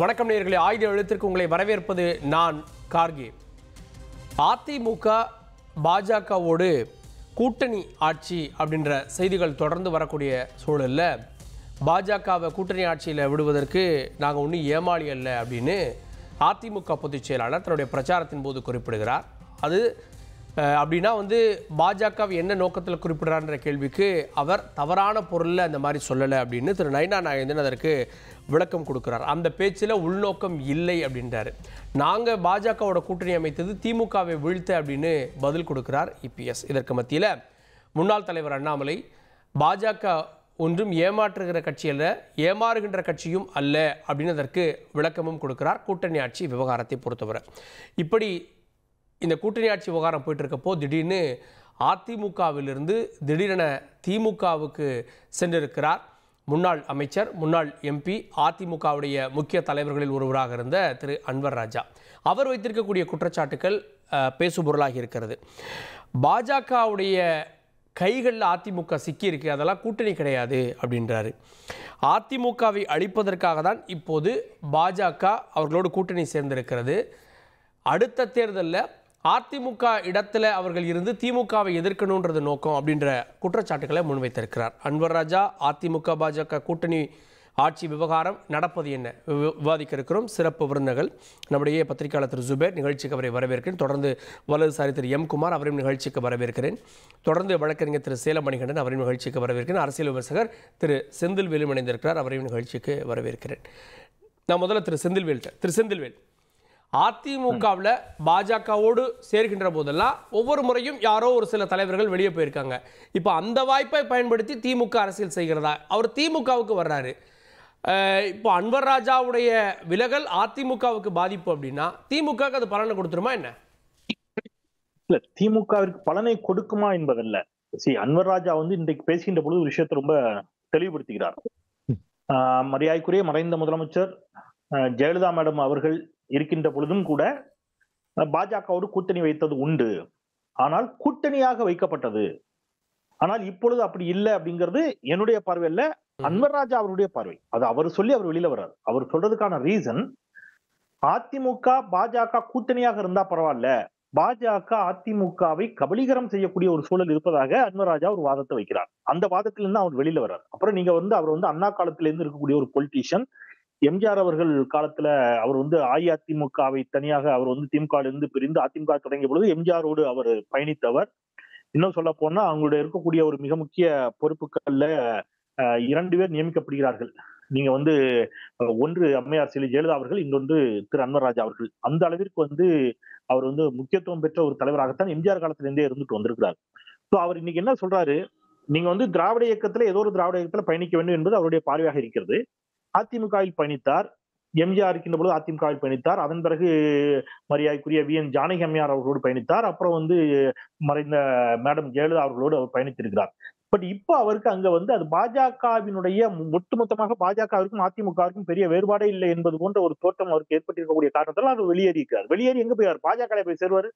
வணக்கம் நேயர்களே, ஆயுத எழுத்திற்கு உங்களை வரவேற்பது நான் கார்கே. அதிமுக பாஜகவோடு கூட்டணி ஆட்சி அப்படின்ற செய்திகள் தொடர்ந்து வரக்கூடிய சூழலில் பாஜகவை கூட்டணி ஆட்சியில் விடுவதற்கு நாங்கள் ஒன்றும் ஏமாளி அல்ல அப்படின்னு அதிமுக பொதுச் செயலாளர் தன்னுடைய பிரச்சாரத்தின் போது குறிப்பிடுகிறார். அது அப்படின்னா பாஜகவை என்ன நோக்கத்தில் குறிப்பிடுறான்ற கேள்விக்கு அவர் தவறான பொருளில் அந்த மாதிரி சொல்லலை அப்படின்னு திரு நயினா நாகேந்திரன் அதற்கு விளக்கம் கொடுக்குறார். அந்த பேச்சில் உள்நோக்கம் இல்லை அப்படின்றாரு. நாங்கள் பாஜகவோட கூட்டணி அமைத்தது திமுகவை வீழ்த்த அப்படின்னு பதில் கொடுக்கிறார் இபிஎஸ். இதற்கு மத்தியில் முன்னாள் தலைவர் அண்ணாமலை பாஜக ஒன்றும் ஏமாற்றுகிற கட்சி அல்ல, ஏமாறுகின்ற கட்சியும் அல்ல அப்படின்னு அதற்கு விளக்கமும் கொடுக்கிறார். கூட்டணி ஆட்சி விவகாரத்தை பொறுத்தவரை இப்படி இந்த கூட்டணி ஆட்சி விவகாரம் போயிட்டு இருக்கப்போ திடீர்னு அதிமுகவிலிருந்து திடீரென திமுகவுக்கு சென்றிருக்கிறார் முன்னாள் அமைச்சர், முன்னாள் எம்பி, அதிமுகவுடைய முக்கிய தலைவர்களில் ஒருவராக இருந்த திரு அன்வர் ராஜா. அவர் வைத்திருக்கக்கூடிய குற்றச்சாட்டுக்கள் பேசுபொருளாகி இருக்கிறது. பாஜகவுடைய கைகளில் அதிமுக சிக்கியிருக்கு, அதெல்லாம் கூட்டணி கிடையாது அப்படின்றாரு. அதிமுகவை அழிப்பதற்காக தான் இப்போது பாஜக அவர்களோடு கூட்டணி சேர்ந்திருக்கிறது. அடுத்த தேர்தலில் அதிமுக இடத்துல அவர்கள் இருந்து திமுகவை எதிர்க்கணுன்றது நோக்கம் அப்படின்ற குற்றச்சாட்டுகளை முன்வைத்திருக்கிறார் அன்வர் ராஜா. அதிமுக பாஜக கூட்டணி ஆட்சி விவகாரம் நடப்பது என்ன விவாதிக்க இருக்கிறோம். சிறப்பு விருந்தினர்கள் நம்முடைய பத்திரிகையாளர் திரு ஜுபேர், நிகழ்ச்சிக்கு அவரை வரவேற்கிறேன். தொடர்ந்து வலதுசாரி திரு எம் குமார், அவரையும் நிகழ்ச்சிக்கு வரவேற்கிறேன். தொடர்ந்து வழக்கறிஞர் திரு சேலமணிகண்டன், அவரையும் நிகழ்ச்சிக்கு வரவேற்கிறேன். அரசியல் விமர்சகர் திரு செந்தில்வேலும் இணைந்திருக்கிறார், அவரையும் நிகழ்ச்சிக்கு வரவேற்கிறேன். நான் முதல்ல திரு செந்தில்வேல், அதிமுகவில் பாஜகவோடு சேர்கின்ற போதெல்லாம் ஒவ்வொரு முறையும் யாரோ ஒரு சில தலைவர்கள் வெளியே போயிருக்காங்க. இப்போ அந்த வாய்ப்பை பயன்படுத்தி திமுக அரசியல் செய்கிறதா? அவர் திமுகவுக்கு வர்றாரு. இப்போ அன்வர் ராஜாவுடைய விலகல் அதிமுகவுக்கு பாதிப்பு அப்படின்னா திமுகவுக்கு அது பலனை கொடுத்துருமா என்ன? இல்ல, திமுகவிற்கு பலனை கொடுக்குமா என்பதல்ல. அன்வர் ராஜா இன்றைக்கு பேசுகின்ற பொழுது ஒரு விஷயத்தை ரொம்ப தெளிவுபடுத்துகிறார். மரியாதைக்குரிய மறைந்த முதலமைச்சர் ஜெயலலிதா மேடம் அவர்கள் இருக்கின்ற பொழுதும் கூட பாஜகவோடு கூட்டணி வைத்தது உண்டு, ஆனால் கூட்டணியாக வைக்கப்பட்டது. ஆனால் இப்பொழுது அப்படி இல்லை அப்படிங்கிறது என்னுடைய பார்வையில அன்வர் ராஜா அவருடைய பார்வை. அது அவர் சொல்லி அவர் வெளியில வர்றார். அவர் சொல்றதுக்கான ரீசன், அதிமுக பாஜக கூட்டணியாக இருந்தா பரவாயில்ல, பாஜக அதிமுகவை கபலீகரம் செய்யக்கூடிய ஒரு சூழல் இருப்பதாக அன்வர் ராஜா ஒரு வாதத்தை வைக்கிறார். அந்த வாதத்திலிருந்து அவர் வெளியில வர்றார். அப்புறம் நீங்க அவர் அண்ணா காலத்திலிருந்து இருக்கக்கூடிய ஒரு பொலிட்டீஷியன். எம்ஜிஆர் அவர்கள் காலத்துல அவர் அஇஅதிமுகவை தனியாக அவர் திமுக இருந்து பிரிந்து அதிமுக தொடங்கிய பொழுது எம்ஜிஆரோடு அவர் பயணித்தவர். இன்னும் சொல்ல போனா அவங்களுடைய இருக்கக்கூடிய ஒரு மிக முக்கிய பொறுப்புகள்ல 2 பேர் நியமிக்கப்படுகிறார்கள். நீங்க ஒன்று அம்மையார் செல்வி ஜெயலலிதா அவர்கள், இன்னொன்று திரு அன்வர் ராஜா அவர்கள். அந்த அளவிற்கு அவர் முக்கியத்துவம் பெற்ற ஒரு தலைவராகத்தான் எம்ஜிஆர் காலத்திலிருந்தே இருந்துட்டு வந்திருக்கிறார். ஸோ அவர் இன்னைக்கு என்ன சொல்றாரு, நீங்க திராவிட இயக்கத்துல ஏதோ ஒரு திராவிட இயக்கத்துல பயணிக்க வேண்டும் என்பது அவருடைய பார்வையாக இருக்கிறது. அதிமுகவில் பயணித்தார், எம்ஜிஆர் இருக்கின்ற பொழுது அதிமுகவில் பயணித்தார். அதன் பிறகு மரியாதைக்குரிய வி.என். ஜானகி அம்மையார் அவர்களோடு பயணித்தார். அப்புறம் மறைந்த மேடம் ஜெயலலிதா அவர்களோடு அவர் பயணித்திருக்கிறார். பட் இப்ப அவருக்கு அங்க அது பாஜகவினுடைய ஒட்டுமொத்தமாக பாஜகவிற்கும் அதிமுகவிற்கும் பெரிய வேறுபாடே இல்லை என்பது போன்ற ஒரு தோற்றம் அவருக்கு ஏற்பட்டிருக்கக்கூடிய காரணத்தால் அவர் வெளியேறி இருக்கிறார். வெளியேறி எங்க போய் பாஜக போய் சேருவாரு,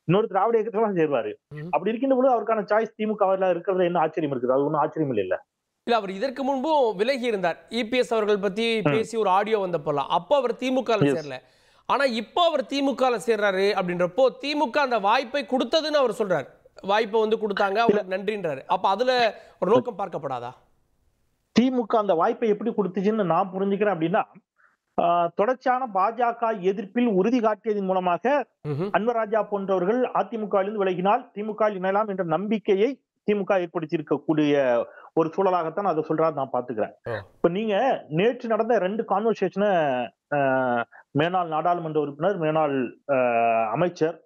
இன்னொரு திராவிட இயக்கத்தான் சேருவாரு. அப்படி இருக்கின்ற பொழுது அவருக்கான சாய்ஸ் திமுகவில் இருக்கிறது என்ன ஆச்சரியம் இருக்குது? அது ஒன்றும் ஆச்சரியம் இல்லை. இல்ல, அவர் இதற்கு முன்பும் விலகி இருந்தார். இபிஎஸ் அவர்கள் பத்தி பேசி ஒரு ஆடியோ வந்தப்போலாம் அப்போ அவர் திமுக சேரல. ஆனா இப்போ அவர் திமுக சேர்றாரு அப்படின்றப்போ திமுக அந்த வாய்ப்பை கொடுத்ததுன்னு அவர் சொல்றாரு. வாய்ப்பை கொடுத்தாங்க, அவங்களுக்கு நன்றின்றாரு. அப்ப அதுல ஒரு நோக்கம் பார்க்கப்படாதா? திமுக அந்த வாய்ப்பை எப்படி கொடுத்துச்சுன்னு நான் புரிஞ்சுக்கிறேன் அப்படின்னா, தொடர்ச்சியான பாஜக எதிர்ப்பில் உறுதி காட்டியதன் மூலமாக அன்வர் ராஜா போன்றவர்கள் அதிமுகவிலிருந்து விலகினால் திமுக இணையலாம் என்ற நம்பிக்கையை திமுக ஏற்படுத்தி இருக்கக்கூடிய ஒரு சூழலாகத்தான் அதை சொல்றாரு நான் பாத்துக்கிறேன். இப்ப நீங்க நேற்று நடந்த 2 கான்வர்சேஷனை மேனாள் நாடாளுமன்ற உறுப்பினர், மேனாள் அமைச்சர்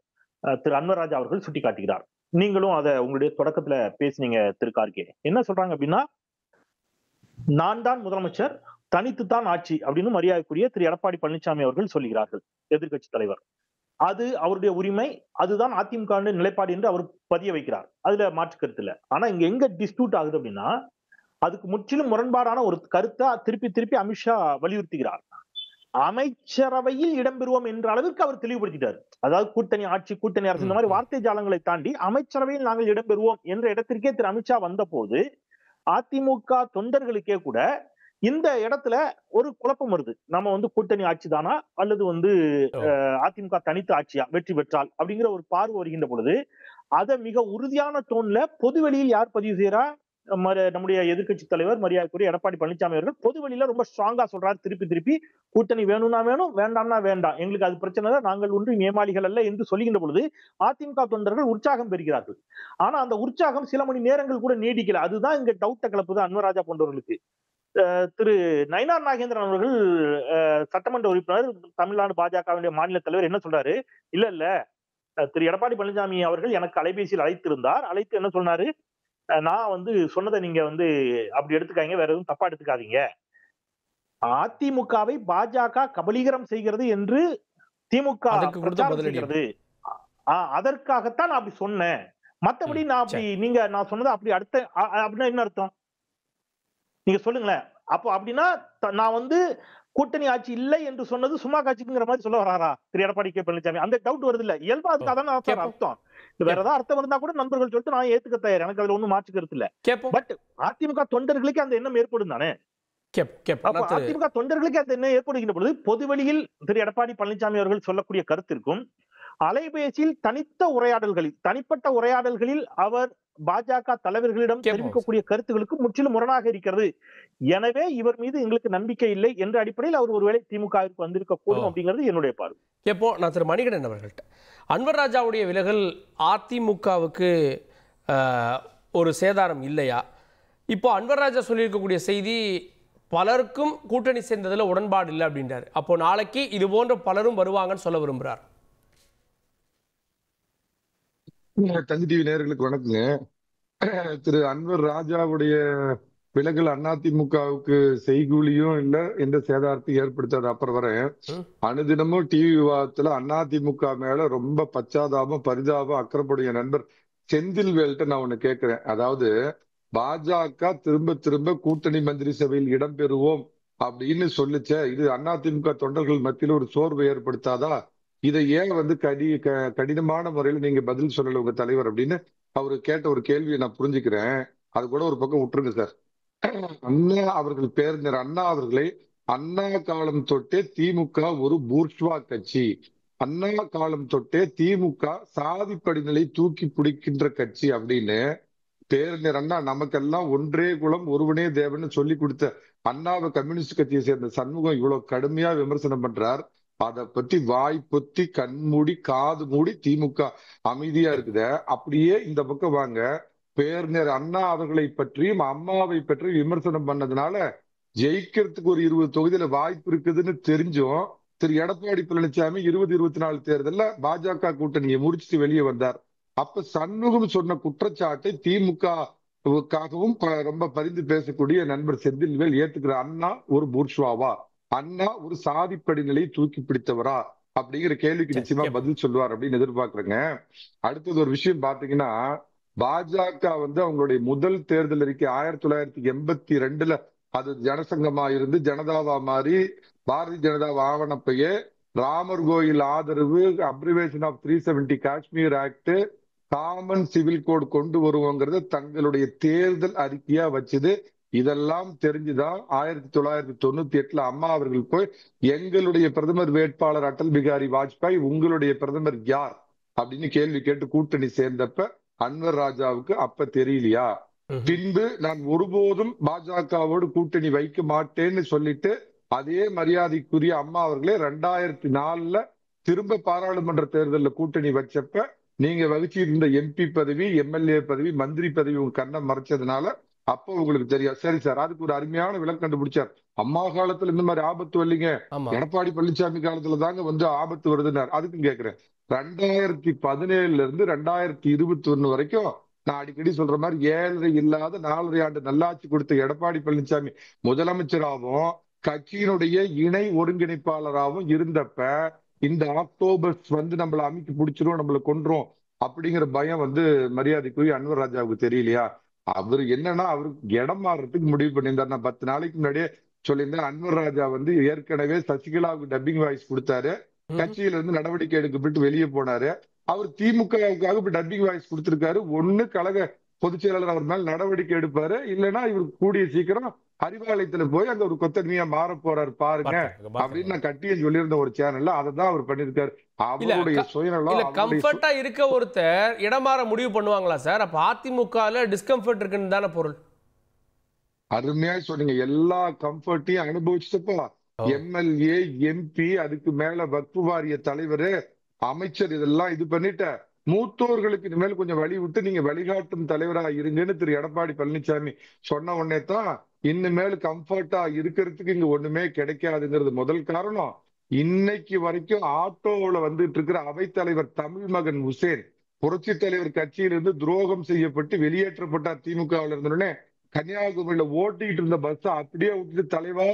திரு அன்வர் ராஜா அவர்கள் சுட்டி காட்டுகிறார். நீங்களும் அதை உங்களுடைய தொடக்கத்துல பேசினீங்க திரு கார்கே. என்ன சொல்றாங்க அப்படின்னா, நான் தான் முதலமைச்சர், தனித்துத்தான் ஆட்சி அப்படின்னு மரியாதைக்குரிய திரு எடப்பாடி பழனிசாமி அவர்கள் சொல்லுகிறார்கள், எதிர்கட்சி தலைவர். அது அவருடைய உரிமை, அதுதான் அதிமுக நிலைப்பாடு என்று அவர் பதிய வைக்கிறார். அதுல மாற்று கருத்து இல்லை. ஆனா இங்க எங்க டிஸ்பியூட் ஆகுது அப்படின்னா, அதுக்கு முற்றிலும் முரண்பாடான ஒரு கருத்தை திருப்பி அமித்ஷா வலியுறுத்துகிறார். அமைச்சரவையில் இடம்பெறுவோம் என்ற அளவிற்கு அவர் தெளிவுபடுத்திட்டார். அதாவது கூட்டணி ஆட்சி, கூட்டணி அரசு, இந்த மாதிரி வார்த்தை ஜாலங்களை தாண்டி அமைச்சரவையில் நாங்கள் இடம்பெறுவோம் என்ற இடத்திற்கே திரு அமித்ஷா வந்த போது அதிமுக தொண்டர்களுக்கே கூட இந்த இடத்துல ஒரு குழப்பம் வருது. நம்ம வந்து கூட்டணி ஆட்சி தானா அல்லது வந்து ஓ. அதிமுக தனித்து ஆட்சியா வெற்றி பெற்றால் அப்படிங்கிற ஒரு பார்வை வருகின்ற பொழுது அத மிக உறுதியான டோன்ல பொதுவெளியில் யார் பதிவு செய்யறா? நம்முடைய எதிர்க்கட்சி தலைவர் மரியாதைக்குரிய எடப்பாடி பழனிசாமி அவர்கள் பொதுவெளியில ரொம்ப ஸ்ட்ராங்கா சொல்றாரு திருப்பி திருப்பி கூட்டணி வேணும்னா வேணும், வேண்டாம்னா வேண்டாம். எங்களுக்கு அது பிரச்சனை இல்ல. நாங்கள் ஒன்றும் ஏமாளிகள் அல்ல என்று சொல்லுகின்ற பொழுது அதிமுக தொண்டர்கள் உற்சாகம் பெறுகிறார்கள். ஆனா அந்த உற்சாகம் சில மணி நேரங்கள் கூட நீடிக்கல. அதுதான் இங்க டவுட்ட கிளப்புது அன்வராஜா போன்றவர்களுக்கு. திரு நயினார் நாகேந்திரன் அவர்கள் சட்டமன்ற உறுப்பினர், தமிழ்நாடு பாஜகவினுடைய மாநில தலைவர் என்ன சொல்றாரு? இல்ல இல்ல திரு எடப்பாடி பழனிசாமி அவர்கள் எனக்கு அலைபேசியில் அழைத்திருந்தார். அழைத்து என்ன சொன்னாரு? நான் வந்து சொன்னதை நீங்க வந்து அப்படி எடுத்துக்காதீங்க, வேற எதுவும் தப்பா எடுத்துக்காதீங்க. அதிமுகவை பாஜக கபலீகரம் செய்கிறது என்று திமுக அதுக்கு கொடுத்த பிரச்சாரம் பதிலடி. செய்கிறது. அதற்காகத்தான் நான் அப்படி சொன்னேன். மத்தபடி நான் அப்படி சரி. நான் சொன்னது அப்படி அடுத்த அப்படின்னா என்ன அர்த்தம்? நீங்க சொல்லுங்களேன். அப்போ அப்படின்னா நான் வந்து கூட்டணி ஆட்சி இல்லை என்று சொன்னது சும்மா காட்சிக்குங்கிற மாதிரி சொல்ல வராரா திரு எடப்பாடி கே பழனிசாமி? அந்த டவுட் வருது இல்ல. இயல்பா அதுக்கு அதான கேப்போம். அர்த்தம். வேற ஏதாவது அர்த்தம் இருந்தா கூட நண்பர்கள் சொல்லிட்டு நான் ஏத்துக்க தயார். எனக்கு அதுல ஒண்ணும் மாற்று கருத்து இல்ல. கேட்போம். பட் அதிமுக தொண்டர்களுக்கு அந்த எண்ணம் ஏற்படும் தானே. கேட்போம். அப்ப அதிமுக தொண்டர்களுக்கு அந்த எண்ணம் ஏற்படுகின்ற பொழுது பொதுவெளியில் திரு எடப்பாடி பழனிசாமி அவர்கள் சொல்லக்கூடிய கருத்திற்கும் அலைபேசியில் தனிப்பட்ட உரையாடல்களில் அவர் பாஜக தலைவர்களிடம் தெரிவிக்கக்கூடிய கருத்துகளுக்கு முற்றிலும் முரணாக இருக்கிறது. எனவே இவர் மீது எங்களுக்கு நம்பிக்கை இல்லை என்ற அடிப்படையில் அவர் ஒருவேளை திமுகவிற்கு வந்திருக்க கூடும் அப்படிங்கிறது என்னுடைய பார்வை. இப்போ நான் திரு மணிகண்டன் அவர்கள்ட்ட, அன்வர் ராஜாவுடைய விலகல் அதிமுகவுக்கு ஒரு சேதாரம் இல்லையா? இப்போ அன்வர் ராஜா சொல்லியிருக்கக்கூடிய செய்தி பலருக்கும் கூட்டணி சேர்ந்ததுல உடன்பாடு இல்லை அப்படின்றாரு. அப்போ நாளைக்கு இது போன்ற பலரும் வருவாங்கன்னு சொல்ல விரும்புறார். தந்தி டிவி நேயர்களுக்கு வணக்கங்க. திரு அன்வர் ராஜாவுடைய விலகல் அதிமுகவுக்கு செய்கூலியும் இல்ல, எந்த சேதாரத்தையும் ஏற்படுத்தாது. அப்புறம் வர அனுதினமும் டிவி விவாதத்துல அதிமுக மேல ரொம்ப பச்சாதாபம், பரிதாபம், அக்கறைப்படைய நண்பர் செந்தில்வேல்ட்ட நான் ஒண்ணு கேட்கிறேன். அதாவது பாஜக திரும்ப திரும்ப கூட்டணி மந்திரி சபையில் இடம்பெறுவோம் அப்படின்னு சொல்லிச்ச, இது அதிமுக தொண்டர்கள் மத்தியில ஒரு சோர்வை ஏற்படுத்தாதா? இதை ஏன் வந்து கடினமான முறையில நீங்க பதில் சொல்லல உங்க தலைவர் அப்படின்னு அவரு கேட்ட ஒரு கேள்வியை நான் புரிஞ்சுக்கிறேன். அது கூட ஒரு பக்கம் விட்டுருங்க சார். அண்ணா அவர்கள் பேரறிஞர் அண்ணா அவர்களை அண்ணா காலம் தொட்டே திமுக ஒரு பூர்ஷ்வா கட்சி, அண்ணா காலம் தொட்டே திமுக சாதி படிநிலை தூக்கி பிடிக்கின்ற கட்சி அப்படின்னு பேரறிஞர் அண்ணா நமக்கெல்லாம் ஒன்றே குலம் ஒருவனே தேவன்னு சொல்லி கொடுத்த அண்ணாவை கம்யூனிஸ்ட் கட்சியை சேர்ந்த சண்முகம் இவ்வளவு கடுமையா விமர்சனம் பண்றார். அதை பத்தி வாய் பொத்தி கண்மூடி காது மூடி திமுக அமைதியா இருக்குத. அப்படியே இந்த பக்கம் வாங்க, பேரறிஞர் அண்ணா அவர்களை பற்றியும் அம்மாவை பற்றியும் விமர்சனம் பண்ணதுனால ஜெயிக்கிறதுக்கு ஒரு 20 தொகுதியில வாய்ப்பு இருக்குதுன்னு தெரிஞ்சும் திரு எடப்பாடி பழனிசாமி 2024 தேர்தல்ல பாஜக கூட்டணியை முடிச்சுட்டு வெளியே வந்தார். அப்ப சண்முகம் சொன்ன குற்றச்சாட்டை திமுகவுக்காகவும் ரொம்ப பரிந்து பேசக்கூடிய நண்பர் செந்தில்வேல் ஏத்துக்கிற அண்ணா ஒரு பூர்ஷ்வாவா, அண்ணா ஒரு சாதிப்படி நிலையை தூக்கி பிடித்தவரா அப்படிங்கிற கேள்விக்கு நிச்சயமா பதில் சொல்லுவார் அப்படின்னு எதிர்பார்க்கிறேங்க. அடுத்தது ஒரு விஷயம் பாத்தீங்கன்னா, பாஜக வந்து அவங்களுடைய முதல் தேர்தல் அறிக்கை 1982 அது ஜனசங்கமா இருந்து ஜனதாவா மாறி பாரதிய ஜனதா ஆவணப்பையே ராமர் கோயில் ஆதரவு, abrogation of 370 Kashmir act, common civil code கொண்டு வருவோங்கிறத தங்களுடைய தேர்தல் அறிக்கையா வச்சது. இதெல்லாம் தெரிஞ்சுதான் 1998 அம்மா அவர்கள் போய் எங்களுடைய பிரதமர் வேட்பாளர் அடல் பிகாரி வாஜ்பாய் உங்களுடைய பிரதமர் யார் அப்படின்னு கேள்வி கேட்டு கூட்டணி சேர்ந்தப்ப அன்வர் ராஜாவுக்கு அப்ப தெரியலையா? பின்பு நான் ஒருபோதும் பாஜகவோடு கூட்டணி வைக்க மாட்டேன்னு சொல்லிட்டு அதே மரியாதைக்குரிய அம்மா அவர்களே 2004 திரும்ப பாராளுமன்ற தேர்தலில் கூட்டணி வச்சப்ப நீங்க வகிச்சிருந்த எம்பி பதவி, எம்எல்ஏ பதவி, மந்திரி பதவி உங்க கண்ணை மறைச்சதுனால அப்போ உங்களுக்கு தெரியும். சரி சார், அதுக்கு ஒரு அருமையான விளக்கம் கண்டுபிடிச்சார். அம்மா காலத்துல இந்த மாதிரி ஆபத்து வரலீங்க, எடப்பாடி பழனிசாமி காலத்துல தாங்க வந்து ஆபத்து வருதுன்னார். அதுக்கும் கேட்கிறேன், 2017 இருந்து 2021 வரைக்கும் நான் அடிக்கடி சொல்ற மாதிரி 7.5 இல்லாத 4.5 ஆண்டு நல்லாட்சி கொடுத்த எடப்பாடி பழனிசாமி முதலமைச்சராகவும் கட்சியினுடைய இணை ஒருங்கிணைப்பாளராகவும் இருந்தப்ப இந்த அக்டோபர் வந்து நம்மள அமைக்கி பிடிச்சிரும், நம்மள கொன்றோம் அப்படிங்கிற பயம் வந்து மரியாதைக்குரிய அன்வர் ராஜாவுக்கு தெரியலையா? அவரு என்னன்னா அவருக்கு இடம் மாறுறதுக்கு முடிவு பண்ணியிருந்தார். நான் 10 நாளைக்கு முன்னாடியே சொல்லியிருந்தேன், அன்வர் ராஜா வந்து ஏற்கனவே சசிகலாவுக்கு டப்பிங் வாய்ஸ் கொடுத்தாரு, கட்சியில இருந்து நடவடிக்கை எடுக்கப்பட்டு வெளியே போனாரு. அவர் திமுகவுக்காக இப்ப டப்பிங் வாய்ஸ் கொடுத்திருக்காரு. ஒண்ணு கழக பொதுச் செயலாளர் அவர் மேல் நடவடிக்கை எடுப்பாரு, இல்லைன்னா இவர் கூடிய சீக்கிரம் அறிவாலயத்துல போய் அங்க ஒரு கொத்தடிமையா மாற போறாரு பாருங்க அப்படின்னு நான் கட்டிய சொல்லியிருந்த ஒரு சேனல்ல அதை தான் அவர் பண்ணிருக்காரு. அவருடைய சுயநலம். இல்ல கம்ஃபர்ட்டா இருக்க ஒருத்தர் இடமாற முடிவு பண்ணுவாங்களா சார்? அப்ப அதிமுகல டிஸ்கம்ஃபர்ட் இருக்குன்னு தானே பொருள். அருமையா சொன்னீங்க. எல்லா கம்ஃபர்ட்டையும் அனுபவிச்சுப்பா எம்எல்ஏ எம்பி அதுக்கு மேல வக்ஃபு வாரிய தலைவர் அமைச்சர் இதெல்லாம் இது பண்ணிட்ட மூத்தோர்களுக்கு இனிமேல் கொஞ்சம் வழி விட்டு நீங்க வழிகாட்டும் தலைவராக இருங்கன்னு திரு எடப்பாடி பழனிசாமி சொன்ன உடனே தான் இனிமேல் கம்ஃபர்ட்டா இருக்கிறதுக்கு இங்க ஒண்ணுமே கிடைக்காதுங்கிறது முதல் காரணம். இன்னைக்கு வரைக்கும் ஆட்டோவுல வந்துட்டு இருக்கிற அவைத்தலைவர் தமிழ் மகன் உசேன் புரட்சி தலைவர் கட்சியிலிருந்து துரோகம் செய்யப்பட்டு வெளியேற்றப்பட்டார் திமுகவில் இருந்தோடனே கன்னியாகுமரியில ஓட்டிட்டு இருந்த பஸ் அப்படியே விட்டுட்டு தலைவா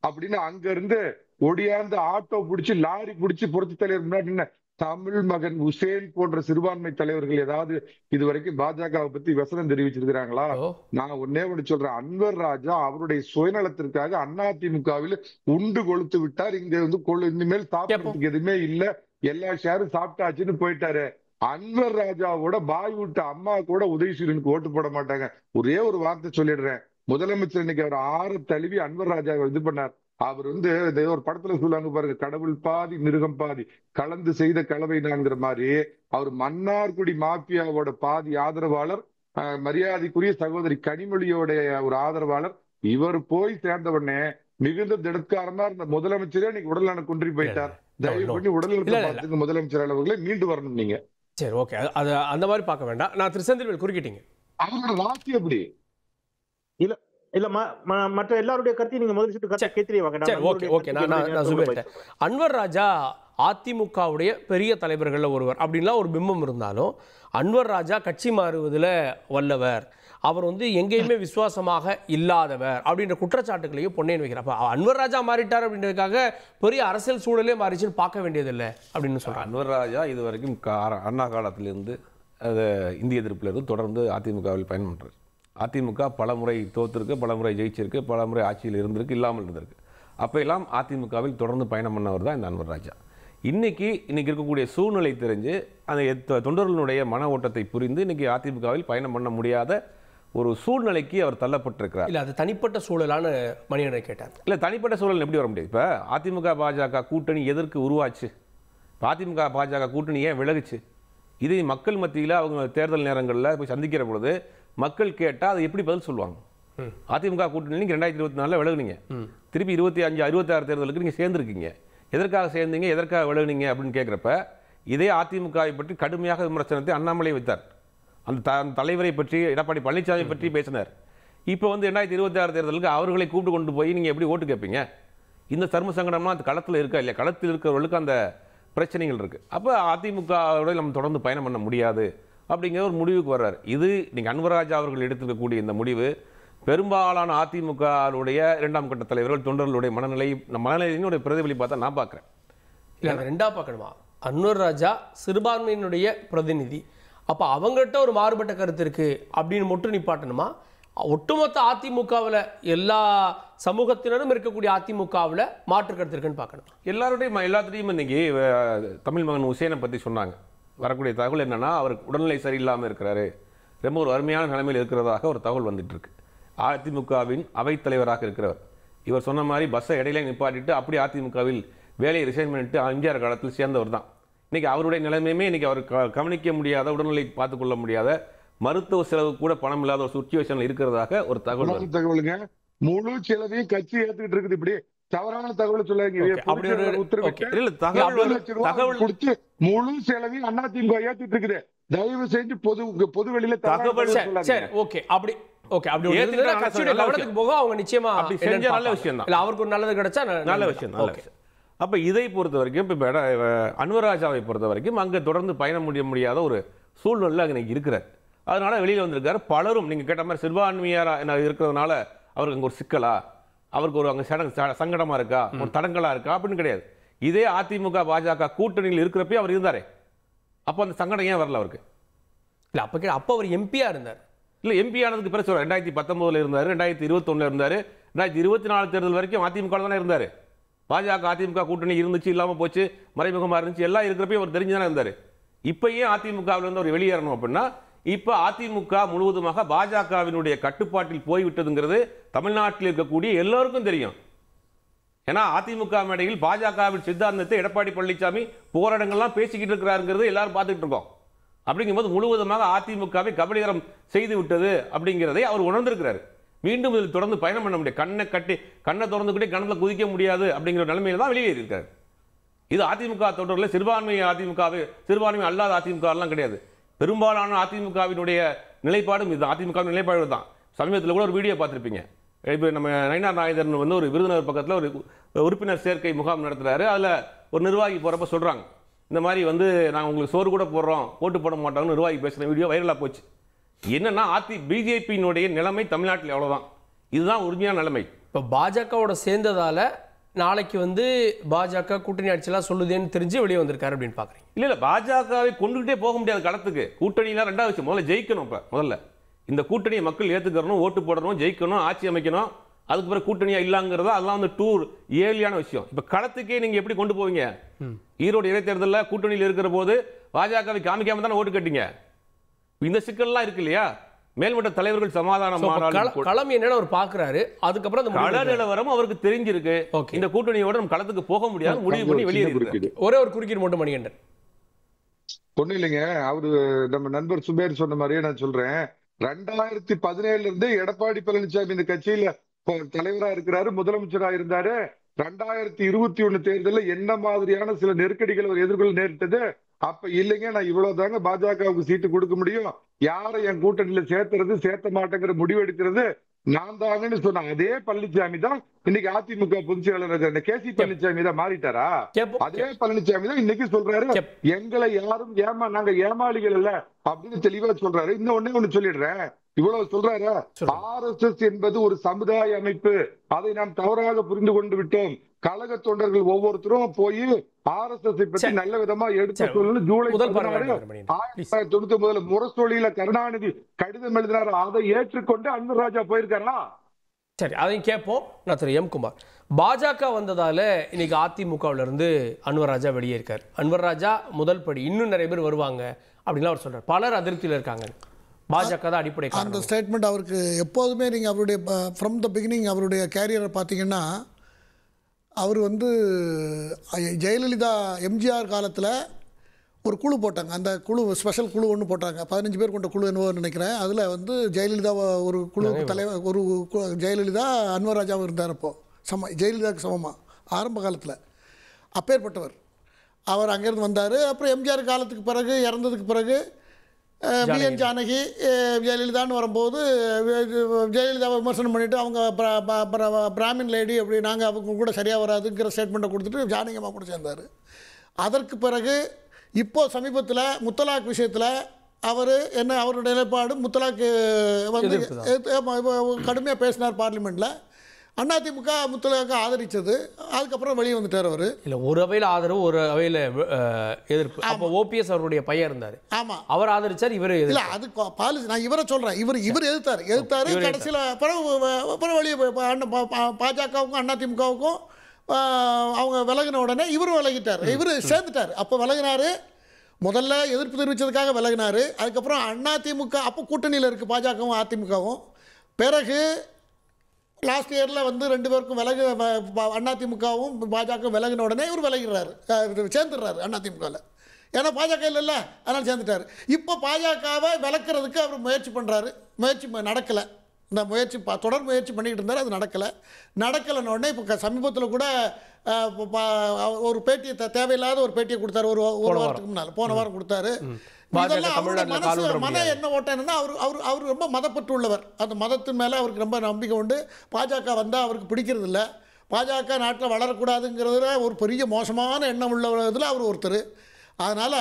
அப்படின்னு அங்க இருந்து ஒடியாந்து ஆட்டோ பிடிச்சி லாரி பிடிச்சி புரட்சி தலைவர் முன்னாடி தமிழ் மகன் உசேன் போன்ற சிறுபான்மை தலைவர்கள் ஏதாவது இதுவரைக்கும் பாஜகவை பத்தி வசனம் தெரிவிச்சிருக்கிறாங்களா? நான் ஒன்னே ஒண்ணு சொல்றேன். அன்வர் ராஜா அவருடைய சுயநலத்திற்காக அதிமுகவில் உண்டு கொளுத்து விட்டார். இங்க வந்து இனிமேல் சாப்பிடுறதுக்கு எதுவுமே இல்ல, எல்லா ஷேரும் சாப்பிட்டாச்சுன்னு போயிட்டாரு. அன்வர் ராஜாவோட பாய் விட்ட அம்மா கூட உதயசூரியனுக்கு ஓட்டு போட மாட்டாங்க. ஒரே ஒரு வார்த்தை சொல்லிடுறேன். முதலமைச்சர் இன்னைக்கு அவர் 6 தழுவி அன்வர் ராஜாவை இது பண்ணார். அவர் வந்து ஒரு படத்துல சொல்லுவாங்க பாருங்க, கடவுள் பாதி மிருகம் பாதி கலந்து செய்த கலவை நான்கிற மாதிரி அவர் மன்னார்குடி மாபியாவோட பாதி ஆதரவாளர், மரியாதைக்குரிய சகோதரி கனிமொழியோட ஒரு ஆதரவாளர். இவர் போய் சேர்ந்த உடனே மிகுந்த திடக்காரமா இருந்த முதலமைச்சரே இன்னைக்கு உடல்நல குன்றி போயிட்டார். தயவு பண்ணி உடல்நலத்தை பார்த்துங்க முதலமைச்சர் அளவுகளை மீண்டு வரணும் நீங்க. சரி, ஓகே, அது அந்த மாதிரி பார்க்க வேண்டாம். நான் திரு செந்தில்வேல் குறுக்கிட்டீங்க. அவரோட ராசி எப்படி இல்ல இல்ல மற்ற எல்லாருடைய கருத்தையும் நீங்க முதல் சுட்டு கருத்தை கேட்கிறீங்க. அன்வர் ராஜா அதிமுகவுடைய பெரிய தலைவர்கள் ஒருவர் அப்படின்லாம் ஒரு பிம்பம் இருந்தாலும் அன்வர் ராஜா கட்சி மாறுவதில் வல்லவர், அவர் வந்து எங்கேயுமே விசுவாசமாக இல்லாதவர் அப்படின்ற குற்றச்சாட்டுகளையும் பொன்னேன் வைக்கிறார். அன்வர் ராஜா மாறிட்டார் அப்படின்றதுக்காக பெரிய அரசியல் சூழலே மாறிச்சுன்னு பார்க்க வேண்டியதில்லை அப்படின்னு சொல்றாங்க. அன்வர் ராஜா இது வரைக்கும் அண்ணா காலத்திலிருந்து இந்திய எதிர்ப்பிலிருந்து தொடர்ந்து அதிமுகவில் பயணம் பண்றாரு. அதிமுக பல முறை தோத்திருக்கு, பல முறை ஜெயிச்சிருக்கு, பல முறை ஆட்சியில் இருந்திருக்கு, இல்லாமல் இருந்திருக்கு. அப்போ எல்லாம் அதிமுகவில் தொடர்ந்து பயணம் பண்ணவர் தான் இந்த அன்வர் ராஜா. இன்னைக்கு இருக்கக்கூடிய சூழ்நிலை தெரிஞ்சு அந்த தொண்டர்களுடைய மன ஓட்டத்தை புரிந்து இன்னைக்கு அதிமுகவில் பயணம் பண்ண முடியாத ஒரு சூழ்நிலைக்கு அவர் தள்ளப்பட்டிருக்கிறார். இல்லை, அது தனிப்பட்ட சூழலான மணியனை கேட்டார். இல்லை, தனிப்பட்ட சூழல் எப்படி வர முடியாது? இப்போ அதிமுக பாஜக கூட்டணி எதற்கு உருவாச்சு? அதிமுக பாஜக கூட்டணி ஏன் விலகுச்சு? இதை மக்கள் மத்தியில் அவங்க தேர்தல் நேரங்களில் போய் சந்திக்கிற பொழுது மக்கள் கேட்டால் அதை எப்படி பதில் சொல்லுவாங்க? அதிமுக கூட்டணி 2024 விலகுனீங்க, திருப்பி 25, 26 தேர்தலுக்கு நீங்கள் சேர்ந்துருக்கீங்க, எதற்காக சேர்ந்தீங்க, எதற்காக விலகுனீங்க அப்படின்னு கேட்குறப்ப இதே அதிமுகவை பற்றி கடுமையாக விமர்சனத்தை அண்ணாமலை வைத்தார். அந்த தலைவரை பற்றி எடப்பாடி பழனிசாமி பற்றி பேசினார். இப்போ வந்து 2026 தேர்தலுக்கு அவர்களை கூப்பிட்டு கொண்டு போய் நீங்கள் எப்படி ஓட்டு கேட்பீங்க? இந்த சர்ம சங்கடம்லாம் அந்த களத்தில் இருக்கா இல்லையா? களத்தில் இருக்கிறவர்களுக்கு அந்த பிரச்சனைகள் இருக்குது. அப்போ அதிமுகவோட நம்ம தொடர்ந்து பயணம் பண்ண முடியாது அப்படிங்கிற ஒரு முடிவுக்கு வர்றாரு. இது நீங்கள் அன்வர் ராஜா அவர்கள் எடுத்துக்கக்கூடிய இந்த முடிவு பெரும்பாலான அதிமுகவுடைய 2ஆம் கட்ட தலைவர்கள் தொண்டர்களுடைய மனநிலையினுடைய பிரதிபலிப்பாக தான் நான் பார்க்குறேன். இல்லை, அதை ரெண்டாக பார்க்கணுமா? அன்வர் ராஜா சிறுபான்மையினுடைய பிரதிநிதி, அப்போ அவங்ககிட்ட ஒரு மாறுபட்ட கருத்து இருக்குது அப்படின்னு மட்டும் நிப்பாட்டணுமா? ஒட்டுமொத்த அதிமுகவில் எல்லா சமூகத்தினரும் இருக்கக்கூடிய அதிமுகவில் மாற்று கருத்து இருக்குன்னு பார்க்கணும். எல்லாத்துலேயும் இன்னைக்கு தமிழ் மகன் உசேனை பற்றி சொன்னாங்க. வரக்கூடிய தகவல் என்னன்னா, அவருக்கு உடல்நிலை சரியில்லாமல் இருக்கிறாரு, ரொம்ப ஒரு அருமையான நிலைமையில் இருக்கிறதாக ஒரு தகவல் வந்துட்டு இருக்கு. அதிமுகவின் அவைத்தலைவராக இருக்கிறவர் இவர் சொன்ன மாதிரி பஸ்ஸை இடையில நிப்பாட்டிட்டு அப்படி அதிமுகவில் வேலையை ரிசைன் பண்ணிட்டு எம்ஜிஆர் காலத்தில் சேர்ந்தவர் தான். இன்னைக்கு அவருடைய நிலைமையுமே இன்னைக்கு அவர் கவனிக்க முடியாத, உடல்நிலை பார்த்துக்கொள்ள முடியாத, மருத்துவ செலவு கூட பணம் இல்லாத ஒரு சுச்சுவேஷன்ல இருக்கிறதாக ஒரு தகவலுங்க. முழு செலவையும் கட்சி ஏத்துக்கிட்டு இருக்குது. இப்படி தவறான தகவல் சொல்லாதீங்க. முழு செலவையும் அதிமுக ஏத்துட்டு இருக்குது. தயவு செஞ்சு பொது வெளியில தகவல் நல்ல விஷயம் தான். அவருக்கு ஒரு நல்லது கிடைச்சா நல்ல விஷயம். அப்ப இதை பொறுத்த வரைக்கும் இப்ப அன்வர் ராஜாவை பொறுத்த வரைக்கும் அங்க தொடர்ந்து பயணம் முடியாத ஒரு சூழ்நிலை அங்க இருக்கிறார். அதனால வெளியில வந்திருக்காரு. பலரும் நீங்க கேட்ட மாதிரி சிறுபான்மையாரா இருக்கிறதுனால அவருக்கு அங்க ஒரு சிக்கலா, அவருக்கு ஒரு அங்க சங்கடமா இருக்கா, ஒரு தடங்கலா இருக்கா அப்படின்னு கிடையாது. இதே அதிமுக பாஜக கூட்டணியில் இருக்கிறப்ப அவர் இருந்தாரே, அப்போ அந்த சங்கடம் ஏன் வரல அவருக்கு? இல்ல அப்போ அவர் எம்பியா இருந்தார். இல்ல, எம்பி ஆனதுக்கு பிறகு 2019 இருந்தாரு, 2021 இருந்தாரு, 2024 தேர்தல் வரைக்கும் அதிமுக தானே இருந்தாரு. பாஜக அதிமுக கூட்டணி இருந்துச்சு, இல்லாம போச்சு, மறைமுகமா இருந்துச்சு, எல்லாம் இருக்கிறப்ப அவர் தெரிஞ்சுதானே இருந்தாரு. இப்ப ஏன் அதிமுகவில் இருந்து அவர் வெளியேறணும் அப்படின்னா இப்ப அதிமுக முழுவதுமாக பாஜகவினுடைய கட்டுப்பாட்டில் போய்விட்டதுங்கிறது தமிழ்நாட்டில் இருக்கக்கூடிய எல்லோருக்கும் தெரியும். ஏன்னா அதிமுக மேடையில் பாஜகவின் சித்தாந்தத்தை எடப்பாடி பழனிசாமி போராட்டங்கள்லாம் பேசிக்கிட்டு இருக்கிறாருங்கிறது எல்லாரும் பார்த்துட்டு இருக்கோம். அப்படிங்கும்போது முழுவதுமாக அதிமுகவை கபலீகரம் செய்து விட்டது அப்படிங்கிறதை அவர் உணர்ந்திருக்கிறார். மீண்டும் இதில் தொடர்ந்து பயணம் பண்ண முடியாது. கண்ணை திறந்துக்கிட்டே கணத்தில் குதிக்க முடியாது அப்படிங்கிற நிலைமையில தான் வெளியேறி இருக்காரு. இது அதிமுக தொடரில் சிறுபான்மை அதிமுகவை சிறுபான்மை அல்லாத அதிமுக எல்லாம் கிடையாது. பெரும்பாலான அதிமுகவினுடைய நிலைப்பாடும் இது அதிமுகவின் நிலைப்பாடு தான். சமீபத்தில் கூட ஒரு வீடியோ பார்த்துருப்பீங்க. இப்போ நம்ம நயினார் நாயகன் வந்து ஒரு விருதுநகர் பக்கத்தில் ஒரு உறுப்பினர் சேர்க்கை முகாம் நடத்துறாரு. அதில் ஒரு நிர்வாகி போகிறப்ப சொல்கிறாங்க, இந்த மாதிரி வந்து நாங்கள் உங்களுக்கு சோறு கூட போடுறோம், ஓட்டு போட மாட்டோம்னு நிர்வாகி பேசுகிற வீடியோ வைரலாக போச்சு. என்னன்னா பிஜேபியினுடைய நிலைமை தமிழ்நாட்டில் எவ்வளோதான். இதுதான் உறுதியான நிலைமை. இப்போ பாஜகவோட சேர்ந்ததால நாளைக்கு வந்து பாஜக கூட்டணி ஆட்சியெல்லாம் சொல்லுதேன்னு தெரிஞ்சு வெளியே வந்திருக்காரு அப்படின்னு பார்க்குறீங்க? இல்லை பாஜகவை கொண்டுகிட்டே போக முடியாது களத்துக்கு. கூட்டணிலாம் ரெண்டாவது விஷயம். முதல்ல ஜெயிக்கணும். இப்போ முதல்ல இந்த கூட்டணியை மக்கள் ஏற்றுக்கணும், ஓட்டு போடணும், ஜெயிக்கணும், ஆட்சி அமைக்கணும். அதுக்கு பிறகு கூட்டணியா இல்லாங்கிறதா அதெல்லாம் வந்து டூர் ஏலியான விஷயம். இப்போ களத்துக்கே நீங்கள் எப்படி கொண்டு போவீங்க? ஈரோடு இடைத்தேர்தலில் கூட்டணியில் இருக்கிற போது பாஜகவை காமிக்காம தானே ஓட்டு கட்டிங்க. இந்த சிக்கல்லாம் இருக்கு இல்லையா? மேல்மட்ட தலைவர்கள் சமாதானம் களம் என்னன்னு அவர் பார்க்குறாரு. அதுக்கப்புறம் அந்த கள நிலவரம் அவருக்கு தெரிஞ்சிருக்கு. இந்த கூட்டணியோட நம்ம களத்துக்கு போக முடியாது, முடிவு பண்ணி வெளியேறிருக்கு. ஒரே ஒரு குறுக்கீடு மட்டும் மணிகண்டன். ஒண்ணு இல்லைங்க, அவரு நம்ம நண்பர் சுபேர் சொன்ன மாதிரியே நான் சொல்றேன். 2017 இருந்து எடப்பாடி பழனிசாமி இந்த கட்சியில தலைவரா இருக்கிறாரு, முதலமைச்சரா இருந்தாரு. 2021 தேர்தலில் என்ன மாதிரியான சில நெருக்கடிகள் அவர் எதிர்கொள்ள நேரிட்டது. அப்ப இல்லைங்க, நான் இவ்வளவுதாங்க பாஜகவுக்கு சீட்டு கொடுக்க முடியும், யாரை என் கூட்டணியில சேர்த்துறது சேர்த்த மாட்டேங்கிற முடிவு எடுக்கிறது நான் தாங்கன்னு சொன்ன அதே பழனிசாமி தான் இன்னைக்கு அதிமுக பொதுச் செயலாளர் கேசி பழனிசாமி தான் மாறிட்டாரா? அதே பழனிசாமி தான் இன்னைக்கு சொல்றாரு எங்களை யாரும் நாங்க ஏமாளிகள் இல்ல அப்படின்னு தெளிவா சொல்றாரு. இன்னொன்னு ஒண்ணு சொல்லிடுறேன், இவ்வளவு சொல்றாரு, RSS என்பது ஒரு சமுதாய அமைப்பு, அதை நாம் தவறாக புரிந்து கொண்டு விட்டோம். கழக தொண்டர்கள் ஒவ்வொருத்தரும் போய் RSS பற்றி நல்ல விதமா எடுத்து சொல்லணும். ஜூலை 1999 முரசொலியில கருணாநிதி கடிதம் எழுதினார், அதை ஏற்றுக்கொண்டு அன்வர் ராஜா போயிருக்காரா? சரி, அதையும் கேட்போம். நான் திரு எம் குமார், பாஜக வந்ததால இன்னைக்கு அதிமுகவில இருந்து அன்வர் ராஜா வெளியேறிருக்கார். அன்வர் ராஜா முதல் படி, இன்னும் நிறைய பேர் வருவாங்க அப்படின்லாம் அவர் சொல்றார். பலர் அதிருப்தியில் இருக்காங்க. பாஜக தான் அடிப்படை. அந்த ஸ்டேட்மெண்ட் அவருக்கு எப்போதுமே நீங்கள் அவருடைய ஃப்ரம் த பிகினிங் அவருடைய கேரியரை பார்த்தீங்கன்னா, அவர் வந்து ஜெயலலிதா எம்ஜிஆர் காலத்தில் ஒரு குழு போட்டாங்க. அந்த குழு ஸ்பெஷல் குழு ஒன்று போட்டாங்க, 15 பேர் கொண்ட குழு என்னவோ நினைக்கிறேன். அதில் வந்து ஜெயலலிதா ஒரு குழு தலைவர், ஒரு ஜெயலலிதா அன்வர் ராஜாவும் இருந்தார். அப்போது ஜெயலலிதாவுக்கு சமமாக ஆரம்ப காலத்தில் அப்பேற்பட்டவர் அவர் அங்கேருந்து வந்தார். அப்புறம் எம்ஜிஆர் காலத்துக்கு பிறகு, இறந்ததுக்கு பிறகு VN ஜானகி ஜெயலலிதான்னு வரும்போது ஜெயலலிதாவை விமர்சனம் பண்ணிவிட்டு அவங்க பிராமின் லேடி அப்படி நாங்கள் அவங்க கூட சரியாக வராதுங்கிற ஸ்டேட்மெண்ட்டை கொடுத்துட்டு ஜானகி அம்மா கூட சேர்ந்தார். அதற்கு பிறகு இப்போது சமீபத்தில் முத்தலாக் விஷயத்தில் அவர் என்ன, அவருடைய நிலைப்பாடு முத்தலாக்கு வந்து கடுமையாக பேசினார் பார்லிமெண்ட்டில். அதிமுக முத்தலாக ஆதரிச்சது, அதுக்கப்புறம் வெளியே வந்துட்டார் அவர். இல்லை, ஒரு அவையில் ஆதரவு, ஒரு அவையில் எதிர்ப்பு. அப்போ OPS அவருடைய பையன் இருந்தார். ஆமாம், அவர் ஆதரிச்சார், இவர் இல்லை. அது பாலிசி. நான் இவரை சொல்கிறேன், இவர் எதிர்த்தார். கடைசியில் அப்புறம் வெளியே பாஜகவுக்கும் அதிமுகவுக்கும் அவங்க விலகின உடனே இவரும் விலகிட்டார், இவர் சேர்ந்துட்டார். அப்போ விலகினார், முதல்ல எதிர்ப்பு தெரிவித்ததுக்காக விலகினார். அதுக்கப்புறம் அதிமுக அப்போ கூட்டணியில் இருக்குது பாஜகவும் அதிமுகவும். பிறகு லாஸ்ட் இயரில் வந்து 2 பேருக்கும் அதிமுகவும் பாஜக விலகின உடனே இவர் விலகிறாரு, சேர்ந்துடுறாரு அதிமுகவில். ஏன்னா பாஜக இல்லைல்ல, அதனால் சேர்ந்துட்டார். இப்போ பாஜகவை விலக்கிறதுக்கு அவர் முயற்சி பண்ணுறாரு. முயற்சி நடக்கலை. இந்த முயற்சி தொடர் முயற்சி பண்ணிக்கிட்டு இருந்தார், அது நடக்கலைன்னு உடனே இப்போ சமீபத்தில் கூட ஒரு பேட்டியை தேவையில்லாத ஒரு பேட்டியை கொடுத்தாரு. ஒரு வாரத்துக்கு முன்னால், போன வாரம் கொடுத்தாரு. மன என்ன ஓட்டம் என்னன்னா, அவர் ரொம்ப மதப்பற்று உள்ளவர். அந்த மதத்தின் மேலே அவருக்கு ரொம்ப நம்பிக்கை உண்டு. பாஜக வந்தால் அவருக்கு பிடிக்கிறது இல்லை. பாஜக நாட்டில் வளரக்கூடாதுங்கிறதுல ஒரு பெரிய மோசமான எண்ணம் உள்ளதில் அவர் ஒருத்தர். அதனால்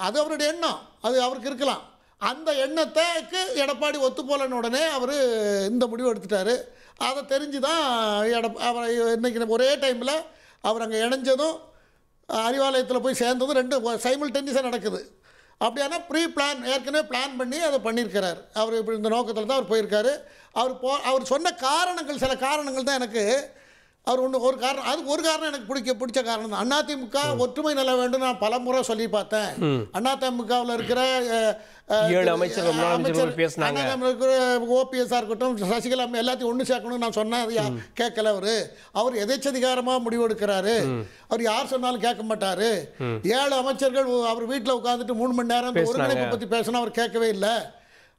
அது அவருடைய எண்ணம், அது அவருக்கு இருக்கலாம். அந்த எண்ணத்துக்கு எடப்பாடி ஒத்து போலன்னு உடனே அவர் இந்த முடிவு எடுத்துட்டார். அதை தெரிஞ்சு தான் அவர் இன்றைக்கி ஒரே டைமில் அவர் அங்கே இணைஞ்சதும் அறிவாலயத்தில் போய் சேர்ந்ததும் 2 சைமல்டேனியஸாக நடக்குது. அப்படியானா ப்ரீ பிளான், ஏற்கனவே பிளான் பண்ணி அதை பண்ணியிருக்கிறார். அவர் இப்படி இந்த நோக்கத்தில் தான் அவர் போயிருக்காரு. அவர் சொன்ன காரணங்கள், சில காரணங்கள் தான் எனக்கு அவர் ஒன்று ஒரு காரணம், அதுக்கு ஒரு காரணம் எனக்கு பிடிச்ச காரணம் தான். அதிமுக ஒற்றுமை நில வேண்டும் நான் பல முறை சொல்லி பார்த்தேன். அதிமுகவில் இருக்கிற 7 அமைச்சர்கள் பேசினாங்க. ஓபிஎஸ்ஸாக இருக்கட்டும், சசிகலா எல்லாத்தையும் ஒன்று சேர்க்கணும்னு நான் சொன்னேன். அது கேட்கல. அவர் எதேச்சதிகாரமாக முடிவெடுக்கிறாரு. அவர் யார் சொன்னாலும் கேட்க மாட்டாரு. 7 அமைச்சர்கள் அவர் வீட்டில் உட்காந்துட்டு 3 மணி நேரம் ஒருங்கிணைப்பு பற்றி பேசினா அவர் கேட்கவே இல்லை.